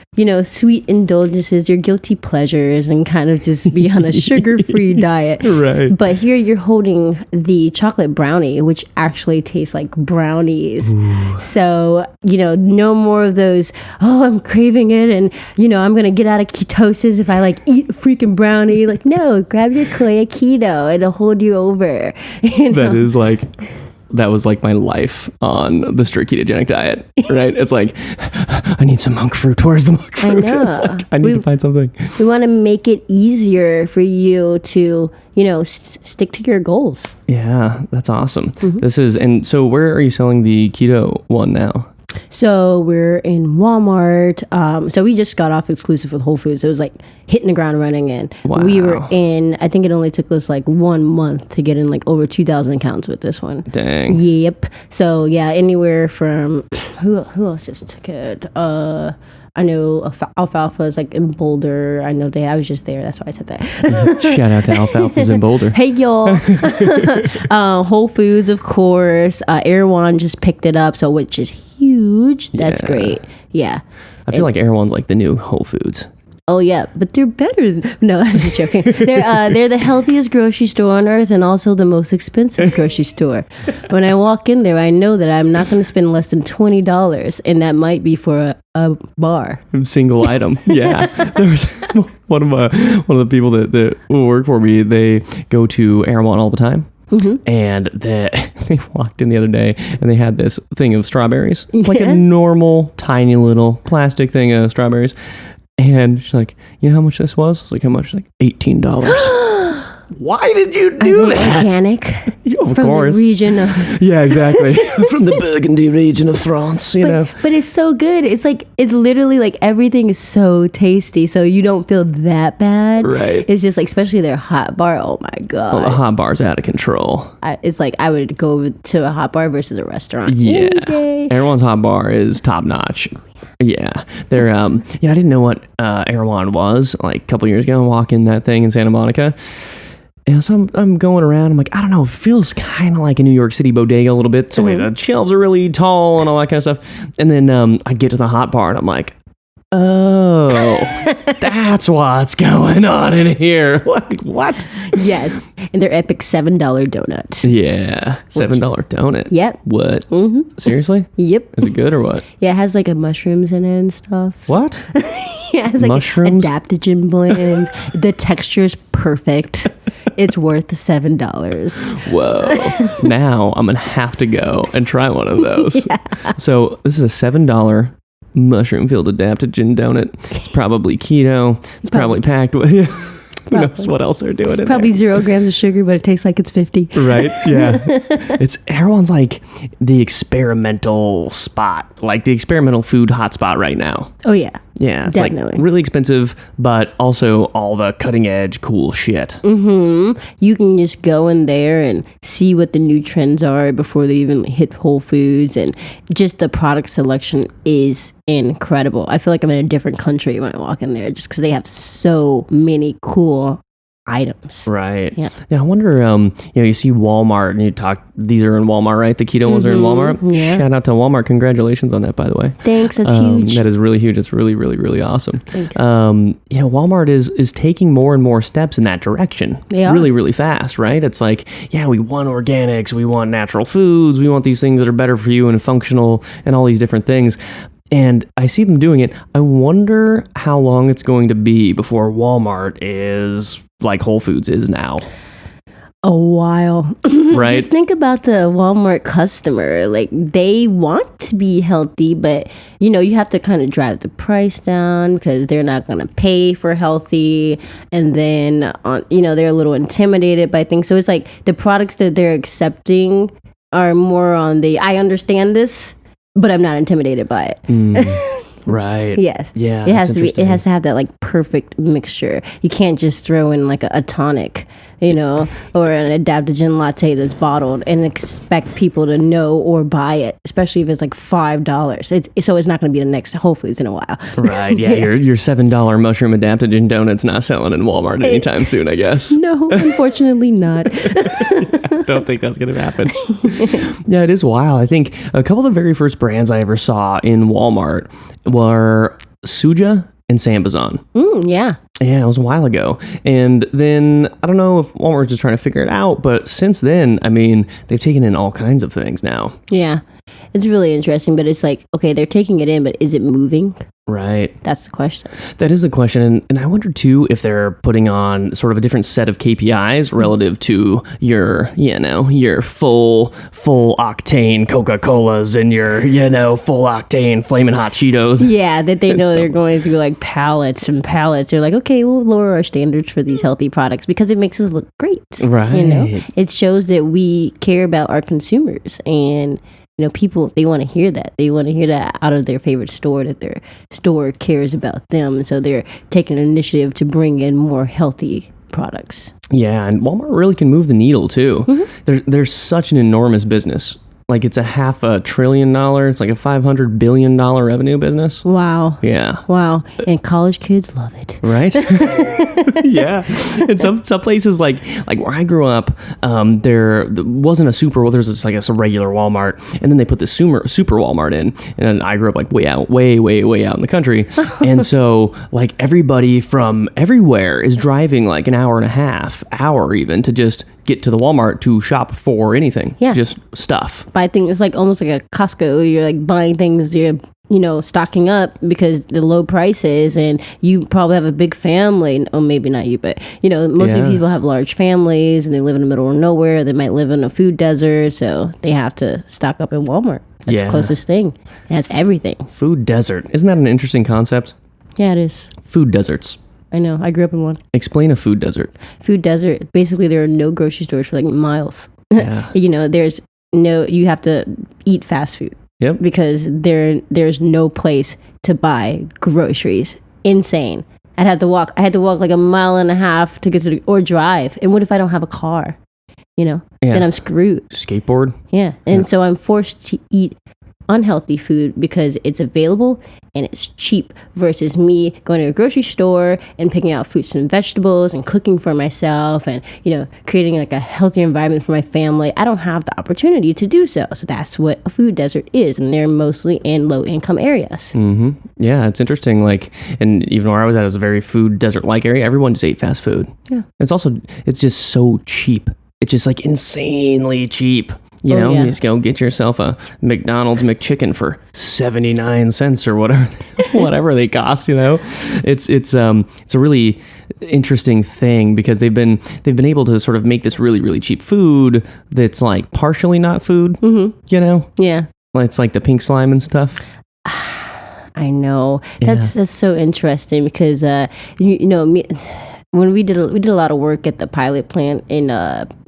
[SPEAKER 3] sweet indulgences, your guilty pleasures, and kind of just be on a sugar-free diet.
[SPEAKER 1] Right.
[SPEAKER 3] But here you're holding the chocolate brownie, which actually tastes like brownies. Ooh. So no more of those. Oh, I'm craving it, and I'm gonna get out of ketosis if I eat a freaking brownie. No, grab your Koia keto. It'll hold you over.
[SPEAKER 1] That was like my life on the strict ketogenic diet, right? It's like, I need some monk fruit. Where's the monk fruit?
[SPEAKER 3] I know.
[SPEAKER 1] It's like, I need to find something.
[SPEAKER 3] We want to make it easier for you to, stick to your goals.
[SPEAKER 1] Yeah, that's awesome. And so where are you selling the keto one now?
[SPEAKER 3] So we're in Walmart. So we just got off exclusive with Whole Foods. It was like hitting the ground running, and we were in, I think it only took us 1 month to get in over 2,000 accounts with this one.
[SPEAKER 1] Dang.
[SPEAKER 3] Yep. So yeah, anywhere from, who else just took it? I know Alfalfa is in Boulder. I know I was just there. That's why I said that.
[SPEAKER 1] Shout out to Alfalfa's in Boulder.
[SPEAKER 3] Hey, y'all. Whole Foods, of course. Erewhon just picked it up, which is huge. That's great. Yeah.
[SPEAKER 1] I feel like Erewhon's like the new Whole Foods.
[SPEAKER 3] Oh yeah, but they're better. No, I'm just joking. They're the healthiest grocery store on earth, and also the most expensive grocery store. When I walk in there, I know that I'm not going to spend less than $20, and that might be for a bar.
[SPEAKER 1] Single item. Yeah, there was one of the people that work for me. They go to Erewhon all the time. And they walked in the other day and they had this thing of strawberries, like a normal tiny little plastic thing of strawberries. And she's like, you know how much this was? I was like, how much? She's like, $18. Why did you do that?
[SPEAKER 3] Organic.
[SPEAKER 1] Of
[SPEAKER 3] from
[SPEAKER 1] course.
[SPEAKER 3] The region of.
[SPEAKER 1] Yeah, exactly. From the Burgundy region of France, you know.
[SPEAKER 3] But it's so good. It's literally everything is so tasty. So you don't feel that bad.
[SPEAKER 1] Right.
[SPEAKER 3] It's just especially their hot bar. Oh my God.
[SPEAKER 1] Well, the hot bar's out of control.
[SPEAKER 3] It's I would go to a hot bar versus a restaurant.
[SPEAKER 1] Yeah.
[SPEAKER 3] Any day.
[SPEAKER 1] Everyone's hot bar is top notch. Yeah, they're I didn't know what Erewhon was a couple years ago. I'm walking that thing in Santa Monica, and so I'm going around. I'm like, I don't know, it feels kind of like a New York City bodega a little bit. So the shelves are really tall and all that kind of stuff. And then I get to the hot bar and I'm like, oh, that's what's going on in here. What?
[SPEAKER 3] Yes, and their epic $7 donut.
[SPEAKER 1] Yeah, $7 donut.
[SPEAKER 3] Yep.
[SPEAKER 1] What? Seriously?
[SPEAKER 3] Yep.
[SPEAKER 1] Is it good or what?
[SPEAKER 3] Yeah, it has mushrooms in it and stuff.
[SPEAKER 1] What?
[SPEAKER 3] Yeah, it has
[SPEAKER 1] mushrooms?
[SPEAKER 3] Adaptogen blends. The texture is perfect. It's worth the $7.
[SPEAKER 1] Whoa. Now I'm going to have to go and try one of those.
[SPEAKER 3] Yeah.
[SPEAKER 1] So this is a $7 mushroom-filled adaptogen donut. It's probably keto. It's probably packed with... Who knows what else they're doing in
[SPEAKER 3] probably
[SPEAKER 1] there.
[SPEAKER 3] 0 grams of sugar, but it tastes like it's 50.
[SPEAKER 1] Right? Yeah. Everyone's the experimental spot, the experimental food hotspot right now.
[SPEAKER 3] Oh, yeah.
[SPEAKER 1] Yeah, it's
[SPEAKER 3] definitely
[SPEAKER 1] really expensive, but also all the cutting edge cool shit.
[SPEAKER 3] You can just go in there and see what the new trends are before they even hit Whole Foods, and just the product selection is incredible. I feel like I'm in a different country when I walk in there just because they have so many cool items.
[SPEAKER 1] Right.
[SPEAKER 3] Yeah.
[SPEAKER 1] Now I wonder, you see Walmart and these are in Walmart, right? The keto ones are in Walmart.
[SPEAKER 3] Yeah.
[SPEAKER 1] Shout out to Walmart. Congratulations on that, by the way.
[SPEAKER 3] Thanks. That's huge.
[SPEAKER 1] That is really huge. It's really, really, really awesome.
[SPEAKER 3] Thanks.
[SPEAKER 1] Walmart is taking more and more steps in that direction.
[SPEAKER 3] They are.
[SPEAKER 1] Really, really fast, right? It's like, yeah, we want organics, we want natural foods, we want these things that are better for you and functional and all these different things. And I see them doing it. I wonder how long it's going to be before Walmart is like Whole Foods is now.
[SPEAKER 3] A while.
[SPEAKER 1] Right.
[SPEAKER 3] Just think about the Walmart customer. Like, they want to be healthy, but you have to kind of drive the price down because they're not going to pay for healthy. And then, they're a little intimidated by things. So it's like the products that they're accepting are more on the, I understand this, but I'm not intimidated by it.
[SPEAKER 1] Right.
[SPEAKER 3] Yes.
[SPEAKER 1] Yeah.
[SPEAKER 3] It has to be. It has to have that like perfect mixture. You can't just throw in like a tonic, or an adaptogen latte that's bottled and expect people to know or buy it, especially if it's like $5. So it's not going to be the next Whole Foods in a while.
[SPEAKER 1] Right. Yeah. Your $7 mushroom adaptogen donut's not selling in Walmart anytime soon, I guess.
[SPEAKER 3] No, unfortunately not.
[SPEAKER 1] Don't think that's going to happen. Yeah, it is wild. I think a couple of the very first brands I ever saw in Walmart were Suja and Sambazon.
[SPEAKER 3] Yeah.
[SPEAKER 1] Yeah, it was a while ago. And then, I don't know if Walmart's just trying to figure it out, but since then, I mean, they've taken in all kinds of things now.
[SPEAKER 3] Yeah. It's really interesting, but it's like, okay, they're taking it in, but is it moving?
[SPEAKER 1] Right.
[SPEAKER 3] That's the question.
[SPEAKER 1] That is the question. And I wonder, too, if they're putting on sort of a different set of KPIs relative to your full octane Coca-Colas and your, full octane Flamin' Hot Cheetos.
[SPEAKER 3] Yeah, that they know they're going through like pallets and pallets. They're like, okay, we'll lower our standards for these healthy products because it makes us look great.
[SPEAKER 1] Right.
[SPEAKER 3] It shows that we care about our consumers, and people, they want to hear that. They want to hear that out of their favorite store, that their store cares about them. And so they're taking an initiative to bring in more healthy products.
[SPEAKER 1] Yeah, and Walmart really can move the needle, too. They're such an enormous business. Like, it's a $500 billion. It's like a $500 billion revenue business.
[SPEAKER 3] Wow.
[SPEAKER 1] Yeah.
[SPEAKER 3] Wow. And college kids love it.
[SPEAKER 1] Right? Yeah. And some places like where I grew up, there wasn't a super, there's just like a regular Walmart, and then they put the super Walmart in, and I grew up like way out in the country. And so like everybody from everywhere is driving like an hour and a half, hour even, to just get to the Walmart to shop for anything.
[SPEAKER 3] Yeah.
[SPEAKER 1] Just stuff.
[SPEAKER 3] Buy things. It's like almost like a Costco. You're like buying things, you're stocking up because the low prices, and you probably have a big family. Oh, maybe not you, but most of the people have large families and they live in the middle of nowhere. They might live in a food desert, so they have to stock up in Walmart. That's the closest thing. It has everything.
[SPEAKER 1] Food desert. Isn't that an interesting concept?
[SPEAKER 3] Yeah, it is.
[SPEAKER 1] Food deserts.
[SPEAKER 3] I know. I grew up in one.
[SPEAKER 1] Explain a food desert.
[SPEAKER 3] Food desert. Basically, there are no grocery stores for like miles.
[SPEAKER 1] Yeah.
[SPEAKER 3] You have to eat fast food.
[SPEAKER 1] Yep.
[SPEAKER 3] Because there's no place to buy groceries. Insane. I had to walk like a mile and a half to get to or drive. And what if I don't have a car? Then I'm screwed.
[SPEAKER 1] Skateboard.
[SPEAKER 3] Yeah. And so I'm forced to eat unhealthy food because it's available and it's cheap, versus me going to a grocery store and picking out fruits and vegetables and cooking for myself and creating like a healthier environment for my family. I don't have the opportunity to do so. So that's what a food desert is, and they're mostly in low income areas.
[SPEAKER 1] Yeah, it's interesting. Like, and even where I was at, it was a very food desert like area. Everyone just ate fast food. Yeah. It's just so cheap. It's just like insanely cheap. You just go get yourself a McDonald's McChicken for 79 cents or whatever they cost. It's a really interesting thing because they've been able to sort of make this really, really cheap food that's like partially not food. Yeah, it's like the pink slime and stuff.
[SPEAKER 3] I know. That's so interesting because when we did a lot of work at the pilot plant in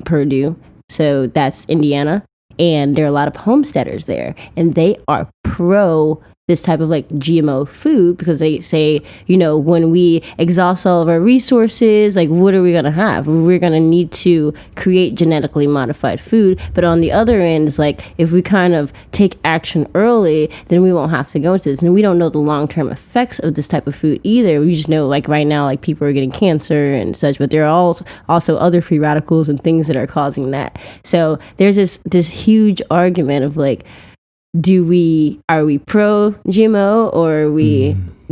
[SPEAKER 3] Purdue. So that's Indiana, and there are a lot of homesteaders there, and they are pro this type of like GMO food, because they say, when we exhaust all of our resources, like what are we going to have? We're going to need to create genetically modified food. But on the other end, it's like if we kind of take action early, then we won't have to go into this. And we don't know the long-term effects of this type of food either. We just know like right now, like people are getting cancer and such, but there are also other free radicals and things that are causing that. So there's this huge argument of like, are we pro GMO, or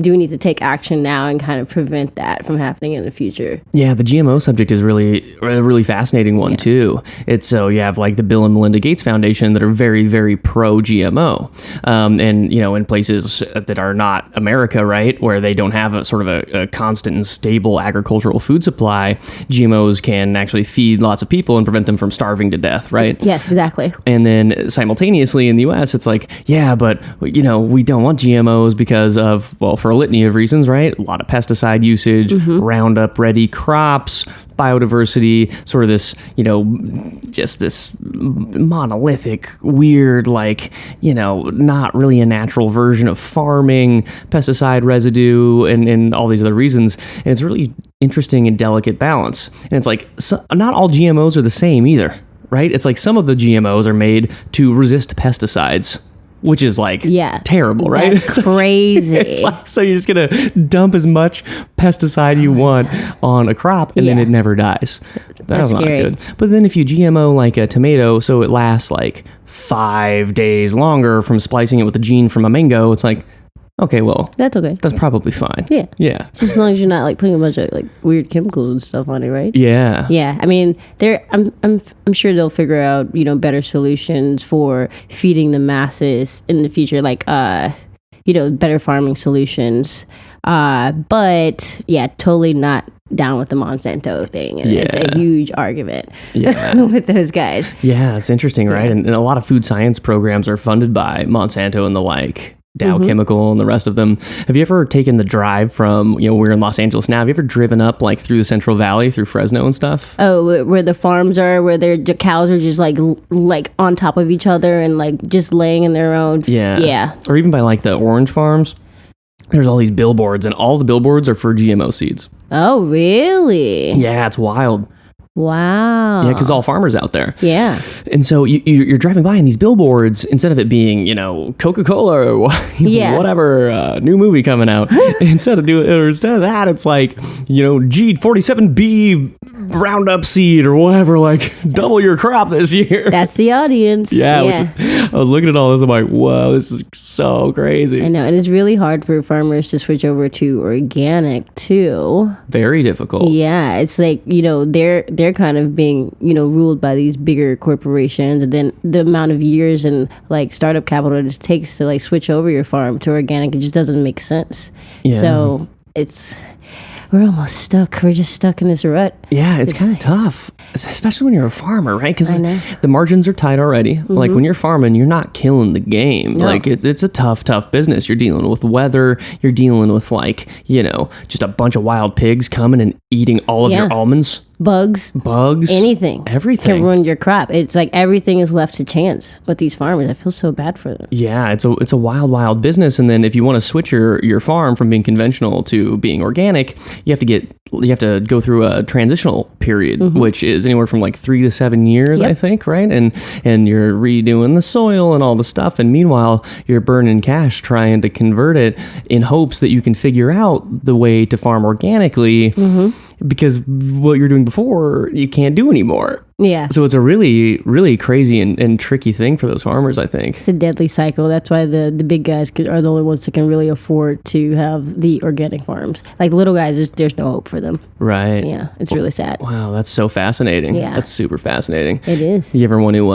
[SPEAKER 3] do we need to take action now and kind of prevent that from happening in the future?
[SPEAKER 1] Yeah, the GMO subject is really a really fascinating one too. It's so you have like the Bill and Melinda Gates Foundation that are very, very pro GMO, and in places that are not America, right, where they don't have a sort of a constant and stable agricultural food supply, GMOs can actually feed lots of people and prevent them from starving to death, right?
[SPEAKER 3] Yes, exactly.
[SPEAKER 1] And then simultaneously in the U.S., it's like, yeah, but we don't want GMOs because of, well, for a litany of reasons, right? A lot of pesticide usage, Roundup ready crops, biodiversity, sort of this, just this monolithic, weird, like, not really a natural version of farming, pesticide residue, and all these other reasons. And it's really interesting and delicate balance. And it's like, not all GMOs are the same either, right? It's like some of the GMOs are made to resist pesticides, which is like terrible, right?
[SPEAKER 3] That's crazy.
[SPEAKER 1] It's like, so you're just going to dump as much pesticide you want on a crop and then it never dies. That's not
[SPEAKER 3] scary.
[SPEAKER 1] good. But then if you GMO like a tomato, so it lasts like 5 days longer from splicing it with a gene from a mango, it's like, okay, well,
[SPEAKER 3] that's okay.
[SPEAKER 1] That's probably fine.
[SPEAKER 3] Yeah.
[SPEAKER 1] Yeah.
[SPEAKER 3] Just as long as you're not like putting a bunch of like weird chemicals and stuff on it, right?
[SPEAKER 1] Yeah.
[SPEAKER 3] Yeah. I mean, I'm sure they'll figure out, better solutions for feeding the masses in the future, like better farming solutions. But yeah, totally not down with the Monsanto thing, and it's a huge argument with those guys.
[SPEAKER 1] Yeah, it's interesting, right? And a lot of food science programs are funded by Monsanto and the like. Dow Chemical and the rest of them. Have you ever taken the drive from, we're in Los Angeles now. Have you ever driven up like through the Central Valley, through Fresno and stuff?
[SPEAKER 3] Oh, where the farms are, where the cows are just like on top of each other and like just laying in their own. Yeah.
[SPEAKER 1] Or even by like the orange farms. There's all these billboards, and all the billboards are for GMO seeds.
[SPEAKER 3] Oh, really?
[SPEAKER 1] Yeah, it's wild.
[SPEAKER 3] Wow.
[SPEAKER 1] Yeah, because all farmers out there.
[SPEAKER 3] Yeah.
[SPEAKER 1] And so you're driving by, and these billboards, instead of it being, Coca-Cola or whatever new movie coming out, instead of that, it's like, G47B Roundup seed or whatever, like double your crop this year.
[SPEAKER 3] That's the audience.
[SPEAKER 1] Yeah. I was looking at all this, I'm like, whoa, this is so crazy.
[SPEAKER 3] I know, and it's really hard for farmers to switch over to organic too.
[SPEAKER 1] Very difficult.
[SPEAKER 3] Yeah, it's like, they're kind of being, ruled by these bigger corporations, and then the amount of years and like startup capital it takes to like switch over your farm to organic, it just doesn't make sense. Yeah. So we're almost stuck. We're just stuck in this rut.
[SPEAKER 1] Yeah, it's kind of tough, especially when you're a farmer, right? Because the margins are tight already. Like when you're farming, you're not killing the game. No. Like it's a tough business. You're dealing with weather. You're dealing with like, just a bunch of wild pigs coming and eating all of your almonds.
[SPEAKER 3] Bugs, everything can ruin your crop. It's like everything is left to chance with these farmers. I feel so bad for them. Yeah,
[SPEAKER 1] it's a wild business. And then if you want to switch your farm from being conventional to being organic, you have to go through a transitional period, which is anywhere from like 3 to 7 years, I think, right? And you're redoing the soil and all the stuff. And meanwhile, you're burning cash trying to convert it in hopes that you can figure out the way to farm organically. Because what you're doing before, you can't do anymore.
[SPEAKER 3] Yeah.
[SPEAKER 1] So it's a really, really crazy and tricky thing for those farmers, I think.
[SPEAKER 3] It's a deadly cycle. That's why the big guys are the only ones that can really afford to have the organic farms. Like little guys, there's no hope for them.
[SPEAKER 1] Right.
[SPEAKER 3] Yeah, it's really sad.
[SPEAKER 1] Wow, that's so fascinating.
[SPEAKER 3] Yeah.
[SPEAKER 1] That's super fascinating.
[SPEAKER 3] It is.
[SPEAKER 1] You ever want to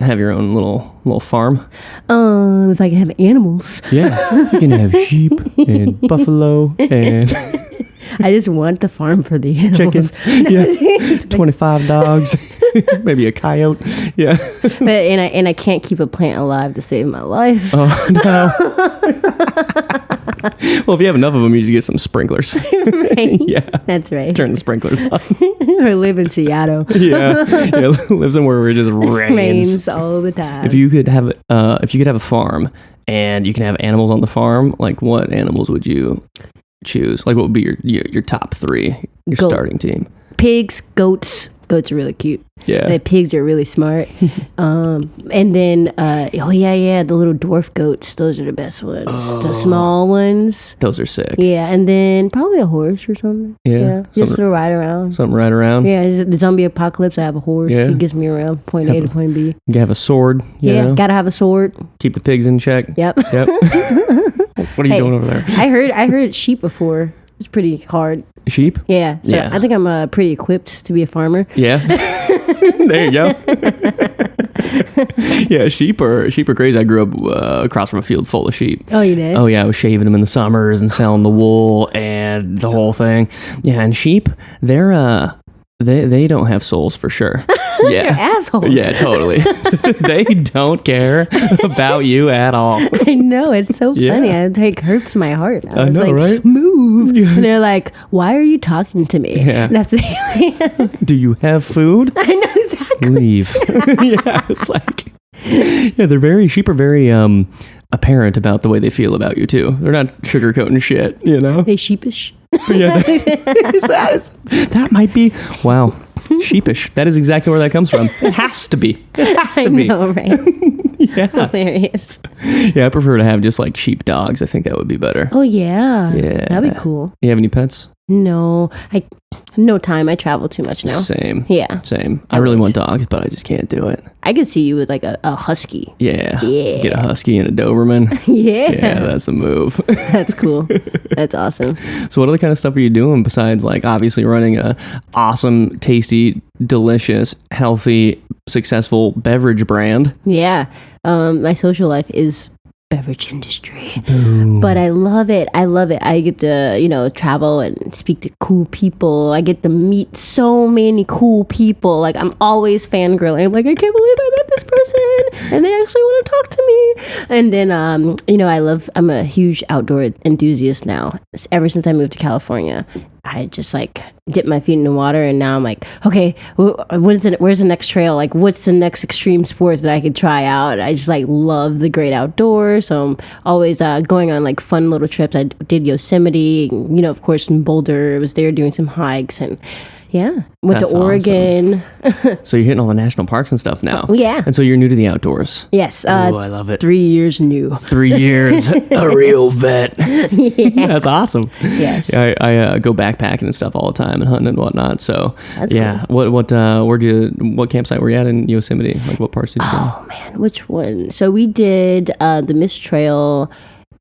[SPEAKER 1] have your own little farm?
[SPEAKER 3] If I could have animals.
[SPEAKER 1] Yeah, you can have sheep and buffalo and...
[SPEAKER 3] I just want the farm for the animals.
[SPEAKER 1] Chickens. Yeah. 25 dogs. Maybe a coyote. Yeah.
[SPEAKER 3] But I can't keep a plant alive to save my life.
[SPEAKER 1] Oh no. Well, if you have enough of them, you just get some sprinklers.
[SPEAKER 3] Right.
[SPEAKER 1] Yeah.
[SPEAKER 3] That's right.
[SPEAKER 1] Just turn the sprinklers on.
[SPEAKER 3] Or live in Seattle.
[SPEAKER 1] Yeah. Live somewhere where it just rains
[SPEAKER 3] all the time.
[SPEAKER 1] If you could have a farm and you can have animals on the farm, like what animals would you choose? Like what would be your top 3, your starting team?
[SPEAKER 3] Pigs, goats. Goats are really cute.
[SPEAKER 1] Yeah.
[SPEAKER 3] The pigs are really smart. And then, the little dwarf goats. Those are the best ones. The small ones.
[SPEAKER 1] Those are sick.
[SPEAKER 3] Yeah, and then probably a horse or something.
[SPEAKER 1] Yeah.
[SPEAKER 3] Just to ride around.
[SPEAKER 1] Something right around.
[SPEAKER 3] Yeah, the zombie apocalypse, I have a horse.
[SPEAKER 1] Yeah.
[SPEAKER 3] He gets me around point A to point B.
[SPEAKER 1] You can have a sword. You know?
[SPEAKER 3] Gotta have a sword.
[SPEAKER 1] Keep the pigs in check.
[SPEAKER 3] Yep.
[SPEAKER 1] What are you doing over there?
[SPEAKER 3] I heard sheep before. It's pretty hard.
[SPEAKER 1] Sheep?
[SPEAKER 3] Yeah. So I think I'm pretty equipped to be a farmer.
[SPEAKER 1] Yeah. There you go. Yeah, sheep are crazy. I grew up across from a field full of sheep.
[SPEAKER 3] Oh, you did?
[SPEAKER 1] Oh yeah, I was shaving them in the summers and selling the wool and the whole thing. Yeah, and sheep, they don't have souls for sure. Yeah.
[SPEAKER 3] They're assholes.
[SPEAKER 1] Yeah, totally. They don't care about you at all.
[SPEAKER 3] I know, it's so funny.
[SPEAKER 1] Yeah.
[SPEAKER 3] It hurts my heart. I was
[SPEAKER 1] know,
[SPEAKER 3] like,
[SPEAKER 1] right?
[SPEAKER 3] move. And they're like, why are you talking to me?
[SPEAKER 1] Yeah.
[SPEAKER 3] And that's
[SPEAKER 1] Do you have food?
[SPEAKER 3] I know exactly.
[SPEAKER 1] Leave. Yeah, it's like, sheep are very apparent about the way they feel about you too. They're not sugarcoating shit, you know?
[SPEAKER 3] They sheepish.
[SPEAKER 1] Yeah, that might be, wow, sheepish. That is exactly where that comes from. It has to be. It has to be.
[SPEAKER 3] I know, right?
[SPEAKER 1] Yeah.
[SPEAKER 3] Hilarious.
[SPEAKER 1] Yeah, I prefer to have just like sheep dogs. I think that would be better.
[SPEAKER 3] Oh, yeah.
[SPEAKER 1] Yeah.
[SPEAKER 3] That'd be cool.
[SPEAKER 1] You have any pets?
[SPEAKER 3] No. No time. I travel too much now.
[SPEAKER 1] Same.
[SPEAKER 3] Yeah.
[SPEAKER 1] Same. I really want dogs, but I just can't do it.
[SPEAKER 3] I could see you with like a husky.
[SPEAKER 1] Yeah.
[SPEAKER 3] Yeah.
[SPEAKER 1] Get a husky and a Doberman.
[SPEAKER 3] Yeah.
[SPEAKER 1] Yeah, that's a move.
[SPEAKER 3] That's cool. That's awesome.
[SPEAKER 1] So what other kind of stuff are you doing besides like obviously running a awesome, tasty, delicious, healthy, successful beverage brand?
[SPEAKER 3] Yeah. My social life is beverage industry. Boom. But I love it. I get to, travel and speak to cool people. I get to meet so many cool people. Like I'm always fangirling. I'm like, I can't believe I met this person and they actually want to talk to me. And then, I'm a huge outdoor enthusiast now. Ever since I moved to California, I just like dip my feet in the water and now I'm like, okay, where's the next trail? Like what's the next extreme sport that I could try out? I just like love the great outdoors. So I'm always going on like fun little trips. I did Yosemite, of course in Boulder. I was there doing some hikes and went
[SPEAKER 1] That's
[SPEAKER 3] to Oregon.
[SPEAKER 1] Awesome. So you're hitting all the national parks and stuff now.
[SPEAKER 3] Yeah.
[SPEAKER 1] And so you're new to the outdoors.
[SPEAKER 3] Yes.
[SPEAKER 1] Oh, I love it.
[SPEAKER 3] 3 years new.
[SPEAKER 1] 3 years, a real vet.
[SPEAKER 3] Yeah.
[SPEAKER 1] That's awesome.
[SPEAKER 3] Yes.
[SPEAKER 1] Yeah, I go backpacking and stuff all the time and hunting and whatnot. So
[SPEAKER 3] That's
[SPEAKER 1] cool. What campsite were you at in Yosemite? Like what parts did you go?
[SPEAKER 3] Oh man, which one? So we did the Mist Trail.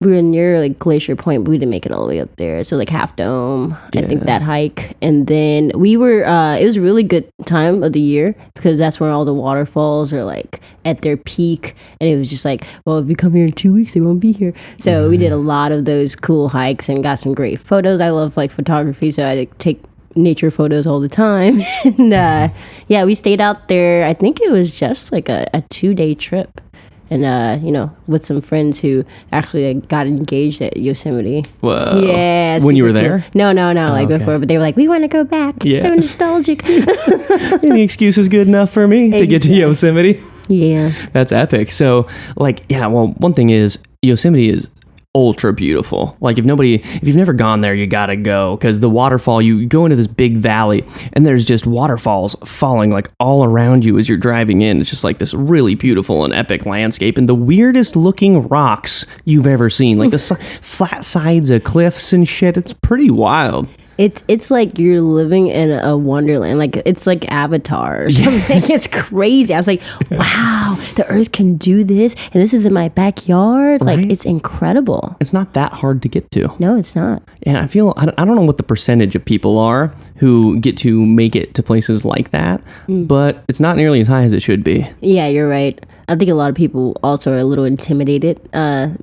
[SPEAKER 3] We were near like Glacier Point, but we didn't make it all the way up there. So like Half Dome, I think that hike. And then we were, it was a really good time of the year because that's when all the waterfalls are like at their peak. And it was just like, well, if you come here in 2 weeks, they won't be here. So we did a lot of those cool hikes and got some great photos. I love like photography, so I take nature photos all the time. And we stayed out there. I think it was just like a 2-day trip. And, with some friends who actually got engaged at Yosemite.
[SPEAKER 1] Whoa.
[SPEAKER 3] Yeah.
[SPEAKER 1] When you were
[SPEAKER 3] cool.
[SPEAKER 1] there?
[SPEAKER 3] No, before. But they were like, we want to go back.
[SPEAKER 1] Yeah.
[SPEAKER 3] So nostalgic.
[SPEAKER 1] Any excuse is good enough for me to get to Yosemite.
[SPEAKER 3] Yeah.
[SPEAKER 1] That's epic. So, one thing is Yosemite is ultra beautiful. Like if you've never gone there, you gotta go because the waterfall, you go into this big valley and there's just waterfalls falling like all around you as you're driving in. It's just like this really beautiful and epic landscape and the weirdest looking rocks you've ever seen, like the flat sides of cliffs and shit. It's pretty wild.
[SPEAKER 3] It's like you're living in a wonderland. Like it's like Avatar or something. It's crazy. I was like, wow, the earth can do this and this is in my backyard.
[SPEAKER 1] Right?
[SPEAKER 3] Like it's incredible.
[SPEAKER 1] It's not that hard to get to.
[SPEAKER 3] No, it's not.
[SPEAKER 1] Yeah, I don't know what the percentage of people are who get to make it to places like that, but it's not nearly as high as it should be.
[SPEAKER 3] Yeah, you're right. I think a lot of people also are a little intimidated,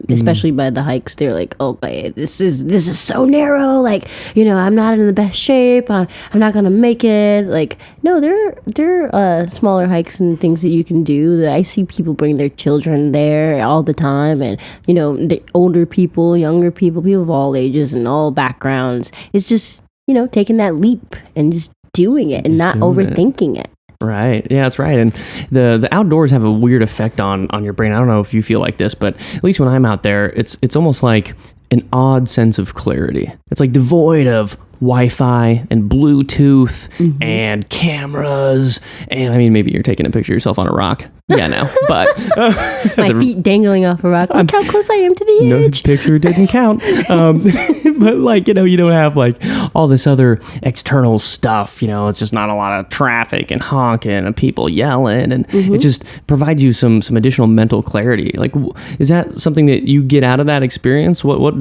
[SPEAKER 3] especially by the hikes. They're like, okay, this is so narrow. Like, I'm not in the best shape. I'm not going to make it. Like, no, there are smaller hikes and things that you can do. I see people bring their children there all the time. And, the older people, younger people of all ages and all backgrounds. It's just, taking that leap and just doing it and not overthinking it.
[SPEAKER 1] Right. Yeah, that's right. And the outdoors have a weird effect on your brain. I don't know if you feel like this, but at least when I'm out there, it's almost like an odd sense of clarity. It's like devoid of Wi-Fi and Bluetooth and cameras. And I mean, maybe you're taking a picture of yourself on a rock. Yeah, no, but
[SPEAKER 3] my feet dangling off a rock. Look how close I am to the edge.
[SPEAKER 1] No, picture didn't count. But like, you don't have like all this other external stuff. It's just not a lot of traffic and honking and people yelling, and it just provides you some additional mental clarity. Like, is that something that you get out of that experience? What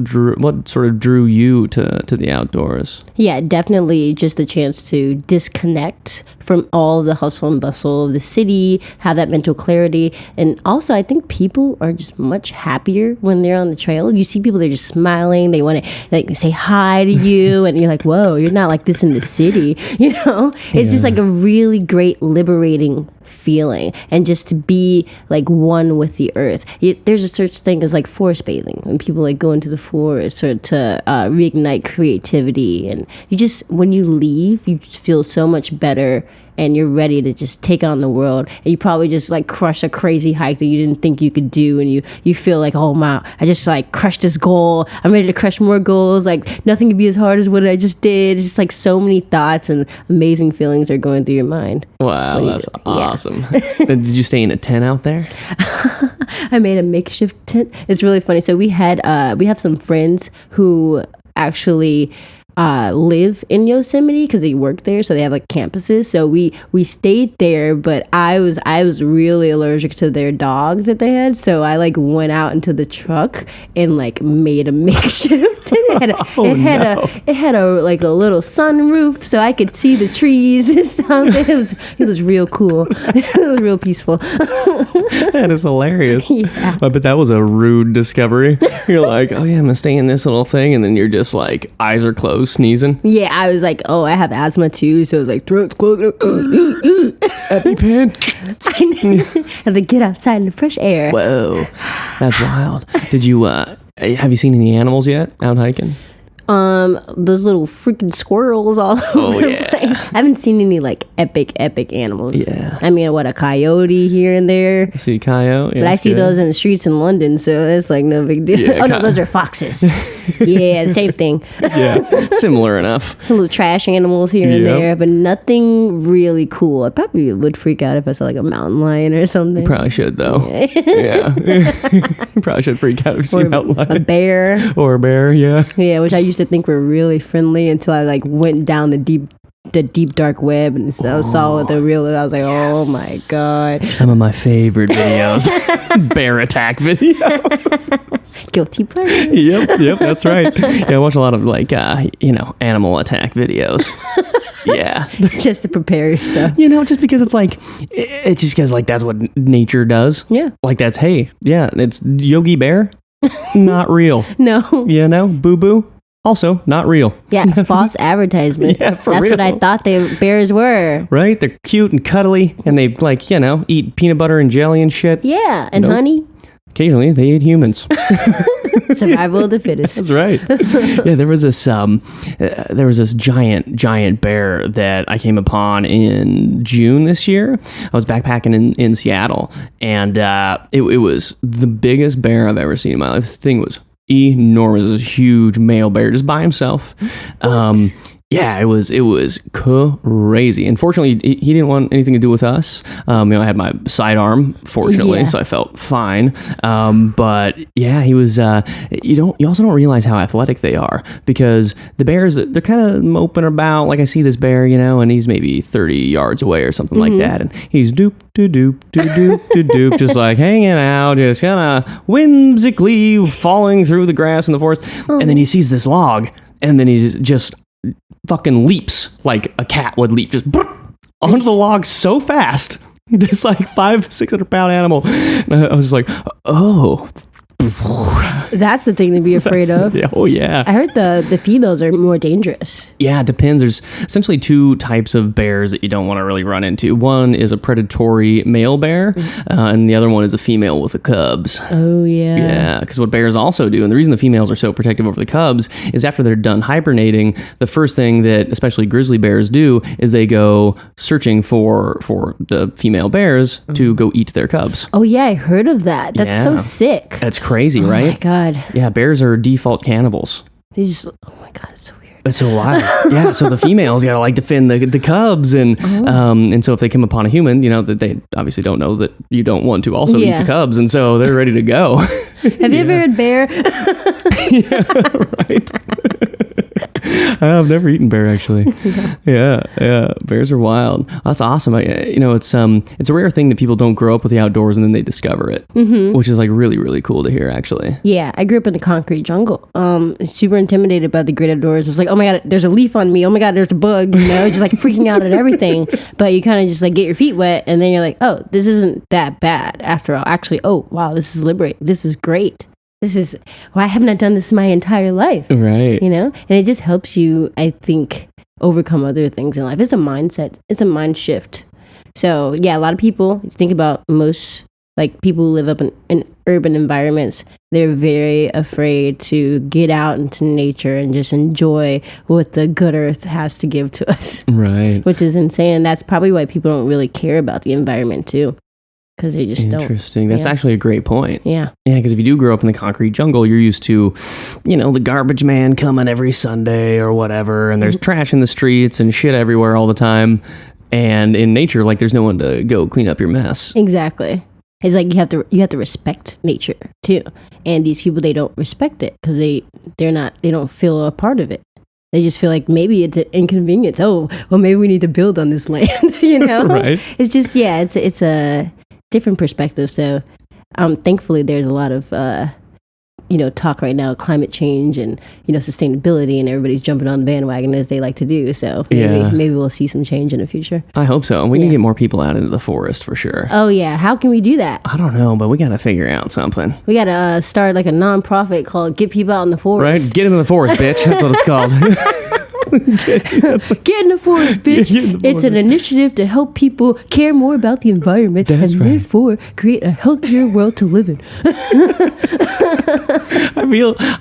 [SPEAKER 1] sort of drew you to the outdoors?
[SPEAKER 3] Yeah, definitely just a chance to disconnect from all the hustle and bustle of the city, have that mental clarity. And also, I think people are just much happier when they're on the trail. You see people, they're just smiling. They want to like say hi to you. And you're like, whoa, you're not like this in the city. It's just like a really great liberating feeling. And just to be like one with the earth. There's a such thing as like forest bathing. When people like go into the forest or to reignite creativity. And you just, when you leave, you just feel so much better. And you're ready to just take on the world. And you probably just like crush a crazy hike that you didn't think you could do. And you feel like, oh my, I just like crushed this goal. I'm ready to crush more goals. Like nothing can be as hard as what I just did. It's just like so many thoughts and amazing feelings are going through your mind.
[SPEAKER 1] Wow, that's awesome. Did you stay in a tent out there?
[SPEAKER 3] I made a makeshift tent. It's really funny. So we have some friends who actually live in Yosemite because they work there, so they have like campuses. So we stayed there, but I was really allergic to their dog that they had, so I like went out into the truck and like made a makeshift. It had a like a little sunroof, so I could see the trees and stuff. It was real cool. It was real peaceful.
[SPEAKER 1] That is hilarious.
[SPEAKER 3] Yeah.
[SPEAKER 1] But that was a rude discovery. You're like, oh yeah, I'm gonna stay in this little thing, and then you're just like eyes are closed, sneezing.
[SPEAKER 3] Yeah, I was like, oh, I have asthma too, so it was like throat's closed.
[SPEAKER 1] EpiPen.
[SPEAKER 3] I had to get outside in the fresh air.
[SPEAKER 1] Whoa, that's wild. Did you have you seen any animals yet out hiking?
[SPEAKER 3] Those little freaking squirrels all over the place. I haven't seen any like epic animals.
[SPEAKER 1] Yeah.
[SPEAKER 3] I mean, what, a coyote here and there.
[SPEAKER 1] I see a coyote.
[SPEAKER 3] But I see those in the streets in London, so it's like no big deal.
[SPEAKER 1] Yeah,
[SPEAKER 3] no, those are foxes. Yeah, the same thing.
[SPEAKER 1] Yeah, similar enough.
[SPEAKER 3] Some little trash animals here and there, but nothing really cool. I probably would freak out if I saw like a mountain lion or something.
[SPEAKER 1] You probably should though. Yeah. You probably should freak out if you see a mountain lion.
[SPEAKER 3] A bear.
[SPEAKER 1] Or a bear, yeah.
[SPEAKER 3] Yeah, which I used to think were really friendly until I like went down the deep dark web and saw what the real. I was like, oh my god.
[SPEAKER 1] Some of my favorite videos. Bear attack videos.
[SPEAKER 3] Guilty pleasure.
[SPEAKER 1] Yep, that's right. Yeah, I watch a lot of like animal attack videos. Yeah.
[SPEAKER 3] Just to prepare yourself.
[SPEAKER 1] Just because it's like, it's just because like that's what nature does.
[SPEAKER 3] Yeah.
[SPEAKER 1] Like it's Yogi Bear. Not real.
[SPEAKER 3] No.
[SPEAKER 1] Boo-boo. Also, not real.
[SPEAKER 3] Yeah, false advertisement.
[SPEAKER 1] Yeah,
[SPEAKER 3] That's
[SPEAKER 1] real.
[SPEAKER 3] what I thought bears were.
[SPEAKER 1] Right? They're cute and cuddly, and they like, eat peanut butter and jelly and shit.
[SPEAKER 3] Yeah, and honey.
[SPEAKER 1] Occasionally, they eat humans.
[SPEAKER 3] Survival of the fittest.
[SPEAKER 1] That's right. Yeah, there was this giant bear that I came upon in June this year. I was backpacking in Seattle, and it was the biggest bear I've ever seen in my life. The thing was enormous. It was a huge male bear just by himself. Yeah, it was crazy. Unfortunately, he didn't want anything to do with us. I had my sidearm, fortunately, so I felt fine. But yeah, he was. You also don't realize how athletic they are, because the bears, they're kind of moping about. Like I see this bear, and he's maybe 30 yards away or something like that, and he's doop doop doop doop doop, just like hanging out, just kind of whimsically falling through the grass in the forest, and then he sees this log, and then he just fucking leaps like a cat would leap, just onto the log so fast. This like 500-600 pound animal. And I was just like, oh,
[SPEAKER 3] That's the thing to be afraid of.
[SPEAKER 1] Yeah, oh yeah.
[SPEAKER 3] I heard the females are more dangerous.
[SPEAKER 1] Yeah, it depends. There's essentially two types of bears that you don't want to really run into. One is a predatory male bear, and the other one is a female with the cubs.
[SPEAKER 3] Oh, yeah.
[SPEAKER 1] Yeah, because what bears also do, and the reason the females are so protective over the cubs, is after they're done hibernating, the first thing that especially grizzly bears do is they go searching for the female bears to go eat their cubs.
[SPEAKER 3] Oh, yeah, I heard of that. That's so sick.
[SPEAKER 1] That's crazy, right?
[SPEAKER 3] Oh, my God.
[SPEAKER 1] Yeah, bears are default cannibals.
[SPEAKER 3] They just, oh, my God, it's so weird.
[SPEAKER 1] It's so wild. Yeah, so the females gotta like defend the cubs, and so if they come upon a human, that they obviously don't know that you don't want to also eat the cubs, and so they're ready to go.
[SPEAKER 3] Have you ever heard bear?
[SPEAKER 1] Yeah, right. I've never eaten bear actually. Yeah, bears are wild. That's awesome. It's a rare thing that people don't grow up with the outdoors and then they discover it, which is like really, really cool to hear actually.
[SPEAKER 3] Yeah, I grew up in the concrete jungle. Super intimidated by the great outdoors. It was like, oh my God, there's a leaf on me. Oh my God, there's a bug. Just like freaking out at everything. But you kind of just like get your feet wet, and then you're like, oh, this isn't that bad after all. Actually, oh wow, this is liberating. This is great. Why haven't I done this my entire life?
[SPEAKER 1] Right.
[SPEAKER 3] And it just helps you, I think, overcome other things in life. It's a mindset. It's a mind shift. So yeah, a lot of people think about most like people who live up in urban environments. They're very afraid to get out into nature and just enjoy what the good earth has to give to us.
[SPEAKER 1] Right.
[SPEAKER 3] Which is insane. And that's probably why people don't really care about the environment too. Because they just don't.
[SPEAKER 1] Interesting. That's actually a great point.
[SPEAKER 3] Yeah.
[SPEAKER 1] Yeah, because if you do grow up in the concrete jungle, you're used to, the garbage man coming every Sunday or whatever, and there's trash in the streets and shit everywhere all the time. And in nature, like, there's no one to go clean up your mess.
[SPEAKER 3] Exactly. It's like you have to respect nature too. And these people, they don't respect it because they don't feel a part of it. They just feel like maybe it's an inconvenience. Oh, well, maybe we need to build on this land.
[SPEAKER 1] Right.
[SPEAKER 3] It's just it's a different perspective. So thankfully there's a lot of talk right now, climate change and sustainability, and everybody's jumping on the bandwagon as they like to do. So maybe we'll see some change in the future.
[SPEAKER 1] I hope so. We need to get more people out into the forest for sure.
[SPEAKER 3] Oh yeah, how can we do that?
[SPEAKER 1] I don't know, but we gotta figure out something.
[SPEAKER 3] We gotta start like a nonprofit called Get People Out in the Forest.
[SPEAKER 1] Right, get in the forest, bitch. That's what it's called.
[SPEAKER 3] Get in the forest, bitch. It's an initiative to help people care more about the environment therefore create a healthier world to live in.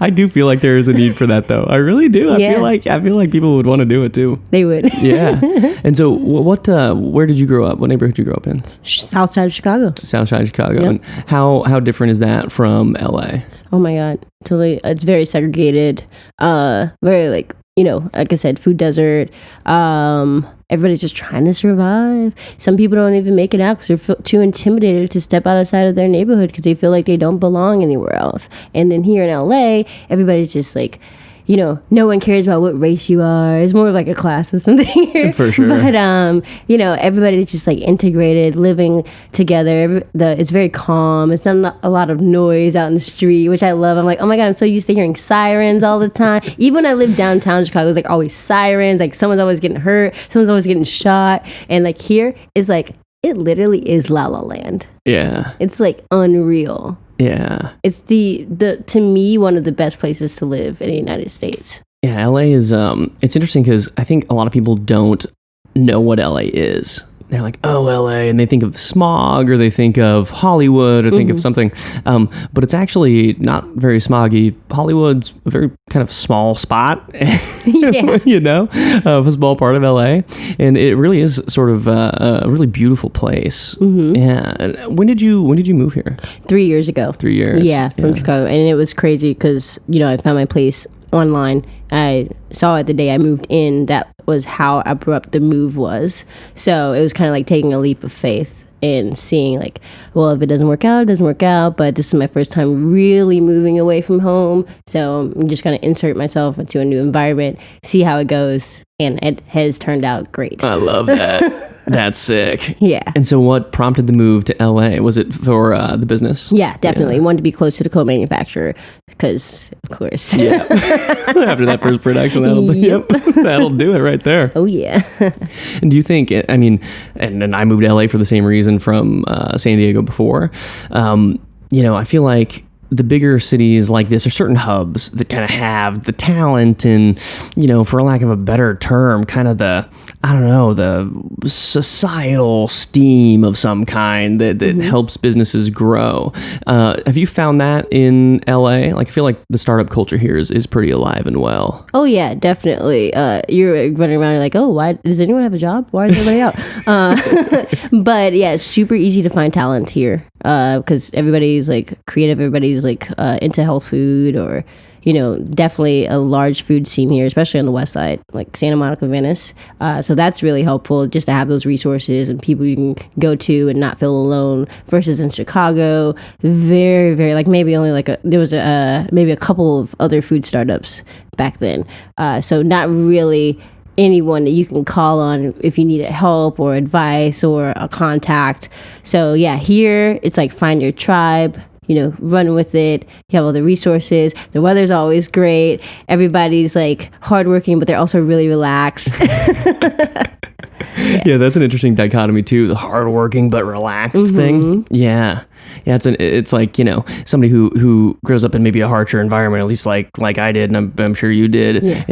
[SPEAKER 1] I do feel like there is a need for that, though. I really do. I feel like people would want to do it too.
[SPEAKER 3] They would.
[SPEAKER 1] Yeah. And so, where did you grow up? What neighborhood did you grow up in?
[SPEAKER 3] South side of Chicago.
[SPEAKER 1] South side of Chicago.
[SPEAKER 3] Yep.
[SPEAKER 1] And how different is that from LA?
[SPEAKER 3] Oh my God, totally. It's very segregated. Very like I said, food desert. Everybody's just trying to survive. Some people don't even make it out because they're too intimidated to step outside of their neighborhood because they feel like they don't belong anywhere else. And then here in LA, everybody's just like, no one cares about what race you are. It's more of like a class system here.
[SPEAKER 1] For sure.
[SPEAKER 3] But, everybody's just like integrated, living together. It's very calm. It's not a lot of noise out in the street, which I love. I'm like, oh my God, I'm so used to hearing sirens all the time. Even when I lived downtown Chicago, it was like always sirens. Like someone's always getting hurt. Someone's always getting shot. And like here, it's like, it literally is La La Land.
[SPEAKER 1] Yeah.
[SPEAKER 3] It's like unreal.
[SPEAKER 1] Yeah.
[SPEAKER 3] It's to me, one of the best places to live in the United States.
[SPEAKER 1] Yeah, LA is, it's interesting because I think a lot of people don't know what LA is. They're like, oh, LA, and they think of smog, or they think of Hollywood, or think of something. But it's actually not very smoggy. Hollywood's a very kind of small spot, a small part of LA. And it really is sort of a really beautiful place. Mm-hmm. Yeah. When did you move here?
[SPEAKER 3] 3 years ago.
[SPEAKER 1] 3 years.
[SPEAKER 3] Yeah, from Chicago. And it was crazy because, I found my place online. I saw it the day I moved in. That was how abrupt the move was. So it was kind of like taking a leap of faith and seeing like, well, if it doesn't work out, it doesn't work out. But this is my first time really moving away from home. So I'm just going to insert myself into a new environment, see how it goes. And it has turned out great.
[SPEAKER 1] I love that. That's sick.
[SPEAKER 3] Yeah.
[SPEAKER 1] And so what prompted the move to LA? Was it for the business?
[SPEAKER 3] Yeah, definitely. Wanted to be close to the co-manufacturer because, of course.
[SPEAKER 1] Yeah. After that first production, that'll do it right there.
[SPEAKER 3] Oh, yeah.
[SPEAKER 1] And do you think, and I moved to LA for the same reason from San Diego before. I feel like the bigger cities like this, or certain hubs that kind of have the talent and, for lack of a better term, kind of the societal steam of some kind that helps businesses grow. Have you found that in LA? Like, I feel like the startup culture here is pretty alive and well.
[SPEAKER 3] Oh yeah, definitely. You're running around and like, oh, why does anyone have a job? Why is everybody out? But yeah, it's super easy to find talent here because everybody's like creative. Everybody's like into health food, or definitely a large food scene here, especially on the west side, like Santa Monica, Venice. So that's really helpful just to have those resources and people you can go to and not feel alone. Versus in Chicago, very, very like maybe only like there was maybe a couple of other food startups back then. So not really anyone that you can call on if you need help or advice or a contact. So yeah, here it's like find your tribe, run with it. You have all the resources. The weather's always great. Everybody's like hardworking, but they're also really relaxed.
[SPEAKER 1] Yeah, that's an interesting dichotomy too. The hardworking but relaxed thing. Yeah. Yeah, it's like, somebody who grows up in maybe a harsher environment, at least like I did, and I'm sure you did. Yeah.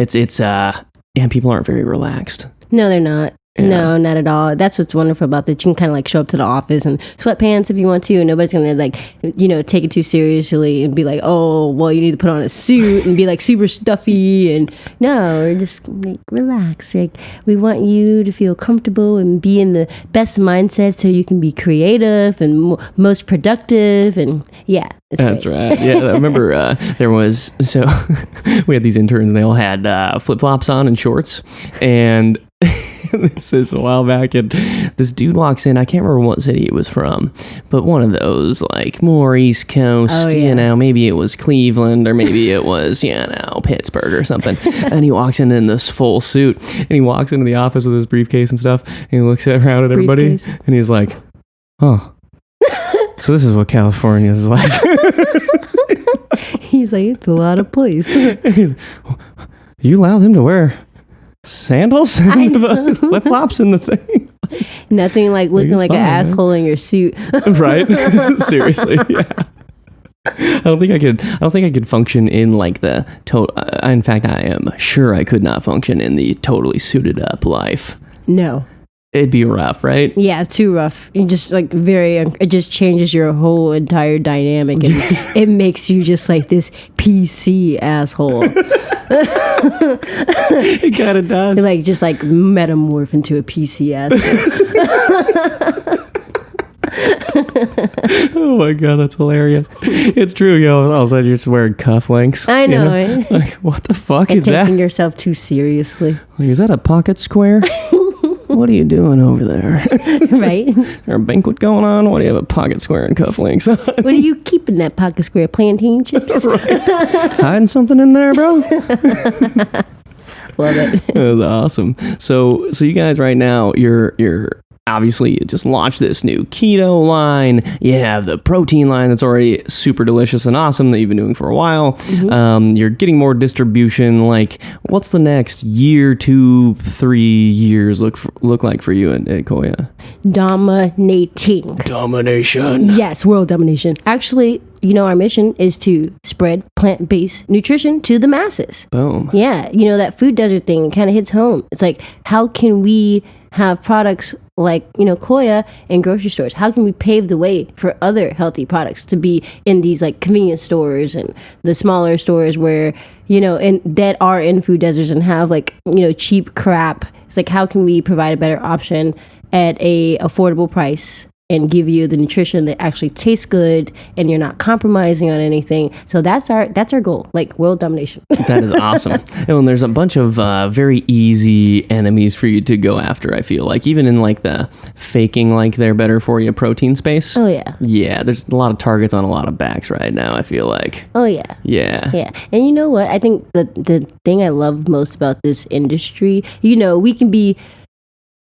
[SPEAKER 1] People aren't very relaxed.
[SPEAKER 3] No, they're not. Yeah. No, not at all. That's what's wonderful about that. You can kind of like show up to the office in sweatpants if you want to, and nobody's going to like, take it too seriously and be like, oh, well, you need to put on a suit and be like super stuffy. And no, we're just like, relax. Like, we want you to feel comfortable and be in the best mindset so you can be creative and most productive. And yeah,
[SPEAKER 1] that's
[SPEAKER 3] great.
[SPEAKER 1] Right. Yeah, I remember we had these interns and they all had flip-flops on and shorts, and this is a while back, and this dude walks in. I can't remember what city it was from, but one of those like more East Coast, maybe it was Cleveland or maybe it was, Pittsburgh or something. And he walks in this full suit, and he walks into the office with his briefcase and stuff, and he looks around at everybody, and he's like, oh, so this is what California is like.
[SPEAKER 3] He's like, it's a lot of place.
[SPEAKER 1] You allow them to wear sandals and flip-flops in the thing?
[SPEAKER 3] Nothing like looking like an asshole in your suit.
[SPEAKER 1] Right? Seriously, yeah. I don't think I could function in like the in fact, I am sure I could not function in the totally suited up life.
[SPEAKER 3] No.
[SPEAKER 1] It'd be rough, right?
[SPEAKER 3] Yeah, it's too rough. You just like it just changes your whole entire dynamic, and it makes you just like this PC asshole.
[SPEAKER 1] It kind of does.
[SPEAKER 3] You're like just like metamorph into a PC asshole.
[SPEAKER 1] Oh my god, that's hilarious. It's true, yo. All of a sudden you're just wearing cufflinks.
[SPEAKER 3] I know. Right?
[SPEAKER 1] Like, what the fuck
[SPEAKER 3] and
[SPEAKER 1] is that?
[SPEAKER 3] Taking yourself too seriously.
[SPEAKER 1] Like, is that a pocket square? What are you doing over there?
[SPEAKER 3] Right?
[SPEAKER 1] Is there a banquet going on? What do you have a pocket square and cufflinks on?
[SPEAKER 3] What are you keeping that pocket square? Plantain chips?
[SPEAKER 1] Right. Hiding something in there, bro?
[SPEAKER 3] Love it.
[SPEAKER 1] That's awesome. So you guys right now, you're obviously you just launched this new keto line. You have the protein line that's already super delicious and awesome that you've been doing for a while. Mm-hmm. You're getting more distribution. Like, what's the next year, 2, 3 years look like for you at Koia? Domination.
[SPEAKER 3] Yes, world domination. Actually, our mission is to spread plant-based nutrition to the masses.
[SPEAKER 1] Boom.
[SPEAKER 3] Yeah, that food desert thing kind of hits home. It's like, how can we have products like, Koia in grocery stores? How can we pave the way for other healthy products to be in these like convenience stores and the smaller stores where, that are in food deserts and have like, cheap crap? It's like, how can we provide a better option at a affordable price and give you the nutrition that actually tastes good and you're not compromising on anything? So that's our goal, like world domination.
[SPEAKER 1] That is awesome. And there's a bunch of very easy enemies for you to go after, I feel like, even in like the faking like they're better for you protein space.
[SPEAKER 3] Oh yeah.
[SPEAKER 1] Yeah, there's a lot of targets on a lot of backs right now, I feel like.
[SPEAKER 3] Oh yeah.
[SPEAKER 1] Yeah.
[SPEAKER 3] Yeah. And you know what? I think the thing I love most about this industry, we can be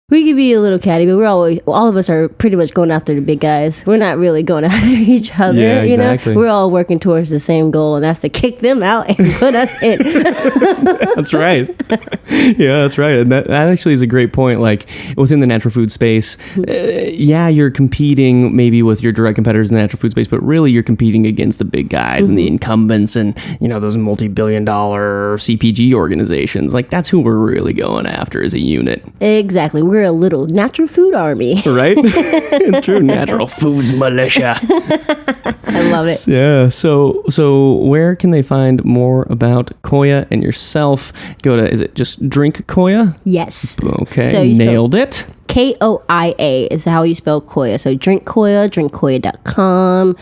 [SPEAKER 3] We could be a little catty, but all of us are pretty much going after the big guys. We're not really going after each other.
[SPEAKER 1] Yeah, exactly.
[SPEAKER 3] We're all working towards the same goal, and that's to kick them out and put us in.
[SPEAKER 1] That's right. Yeah, that's right. And that actually is a great point. Like within the natural food space, you're competing maybe with your direct competitors in the natural food space, but really you're competing against the big guys and the incumbents and, those multi-billion-dollar CPG organizations. Like that's who we're really going after as a unit.
[SPEAKER 3] Exactly. We're a little natural food army.
[SPEAKER 1] Right? It's true. Natural foods militia.
[SPEAKER 3] I love it.
[SPEAKER 1] Yeah. So where can they find more about Koia and yourself? Is it just Drink Koia?
[SPEAKER 3] Yes.
[SPEAKER 1] Okay.
[SPEAKER 3] So
[SPEAKER 1] Nailed it.
[SPEAKER 3] Koia is how you spell Koia. So drink Koia, drinkkoia.com,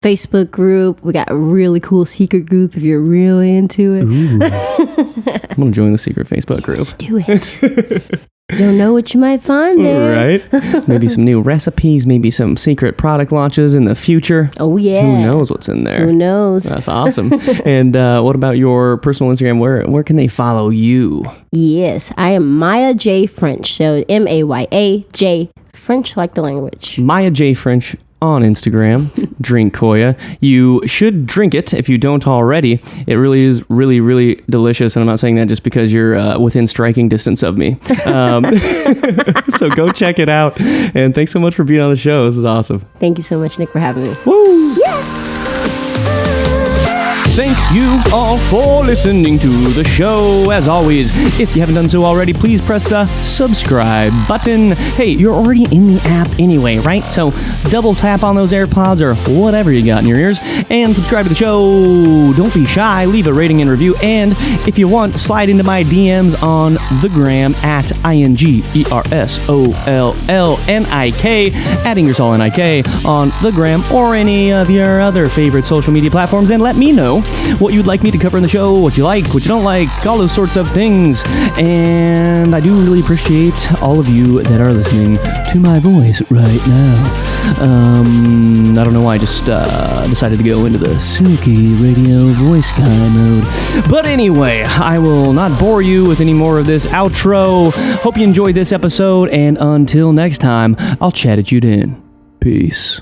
[SPEAKER 3] Facebook group. We got a really cool secret group if you're really into it.
[SPEAKER 1] Ooh. I'm going to join the secret Facebook group.
[SPEAKER 3] Let's do it. You don't know what you might find there.
[SPEAKER 1] Right? Maybe some new recipes, maybe some secret product launches in the future.
[SPEAKER 3] Oh, yeah.
[SPEAKER 1] Who knows what's in there?
[SPEAKER 3] Who knows?
[SPEAKER 1] That's awesome. And what about your personal Instagram? Where can they follow you?
[SPEAKER 3] Yes, I am Maya J. French. So MAYA French like the language.
[SPEAKER 1] Maya J. French on Instagram. Drink Koia. You should drink it if you don't already. It really is really, really delicious. And I'm not saying that just because you're within striking distance of me. So go check it out. And thanks so much for being on the show. This is awesome.
[SPEAKER 3] Thank you so much, Nick, for having me.
[SPEAKER 1] Woo! Yeah! Thank you all for listening to the show. As always, if you haven't done so already, please press the subscribe button. Hey, you're already in the app anyway, right? So double tap on those AirPods or whatever you got in your ears and subscribe to the show. Don't be shy. Leave a rating and review. And if you want, slide into my DMs on the gram at INGERSOLLNIK, at Ingersoll NIK on the gram or any of your other favorite social media platforms, and let me know what you'd like me to cover in the show, what you like, what you don't like, all those sorts of things. And I do really appreciate all of you that are listening to my voice right now. I don't know why I just decided to go into the silky radio voice guy mode. But anyway, I will not bore you with any more of this outro. Hope you enjoyed this episode, and until next time, I'll chat at you then. Peace.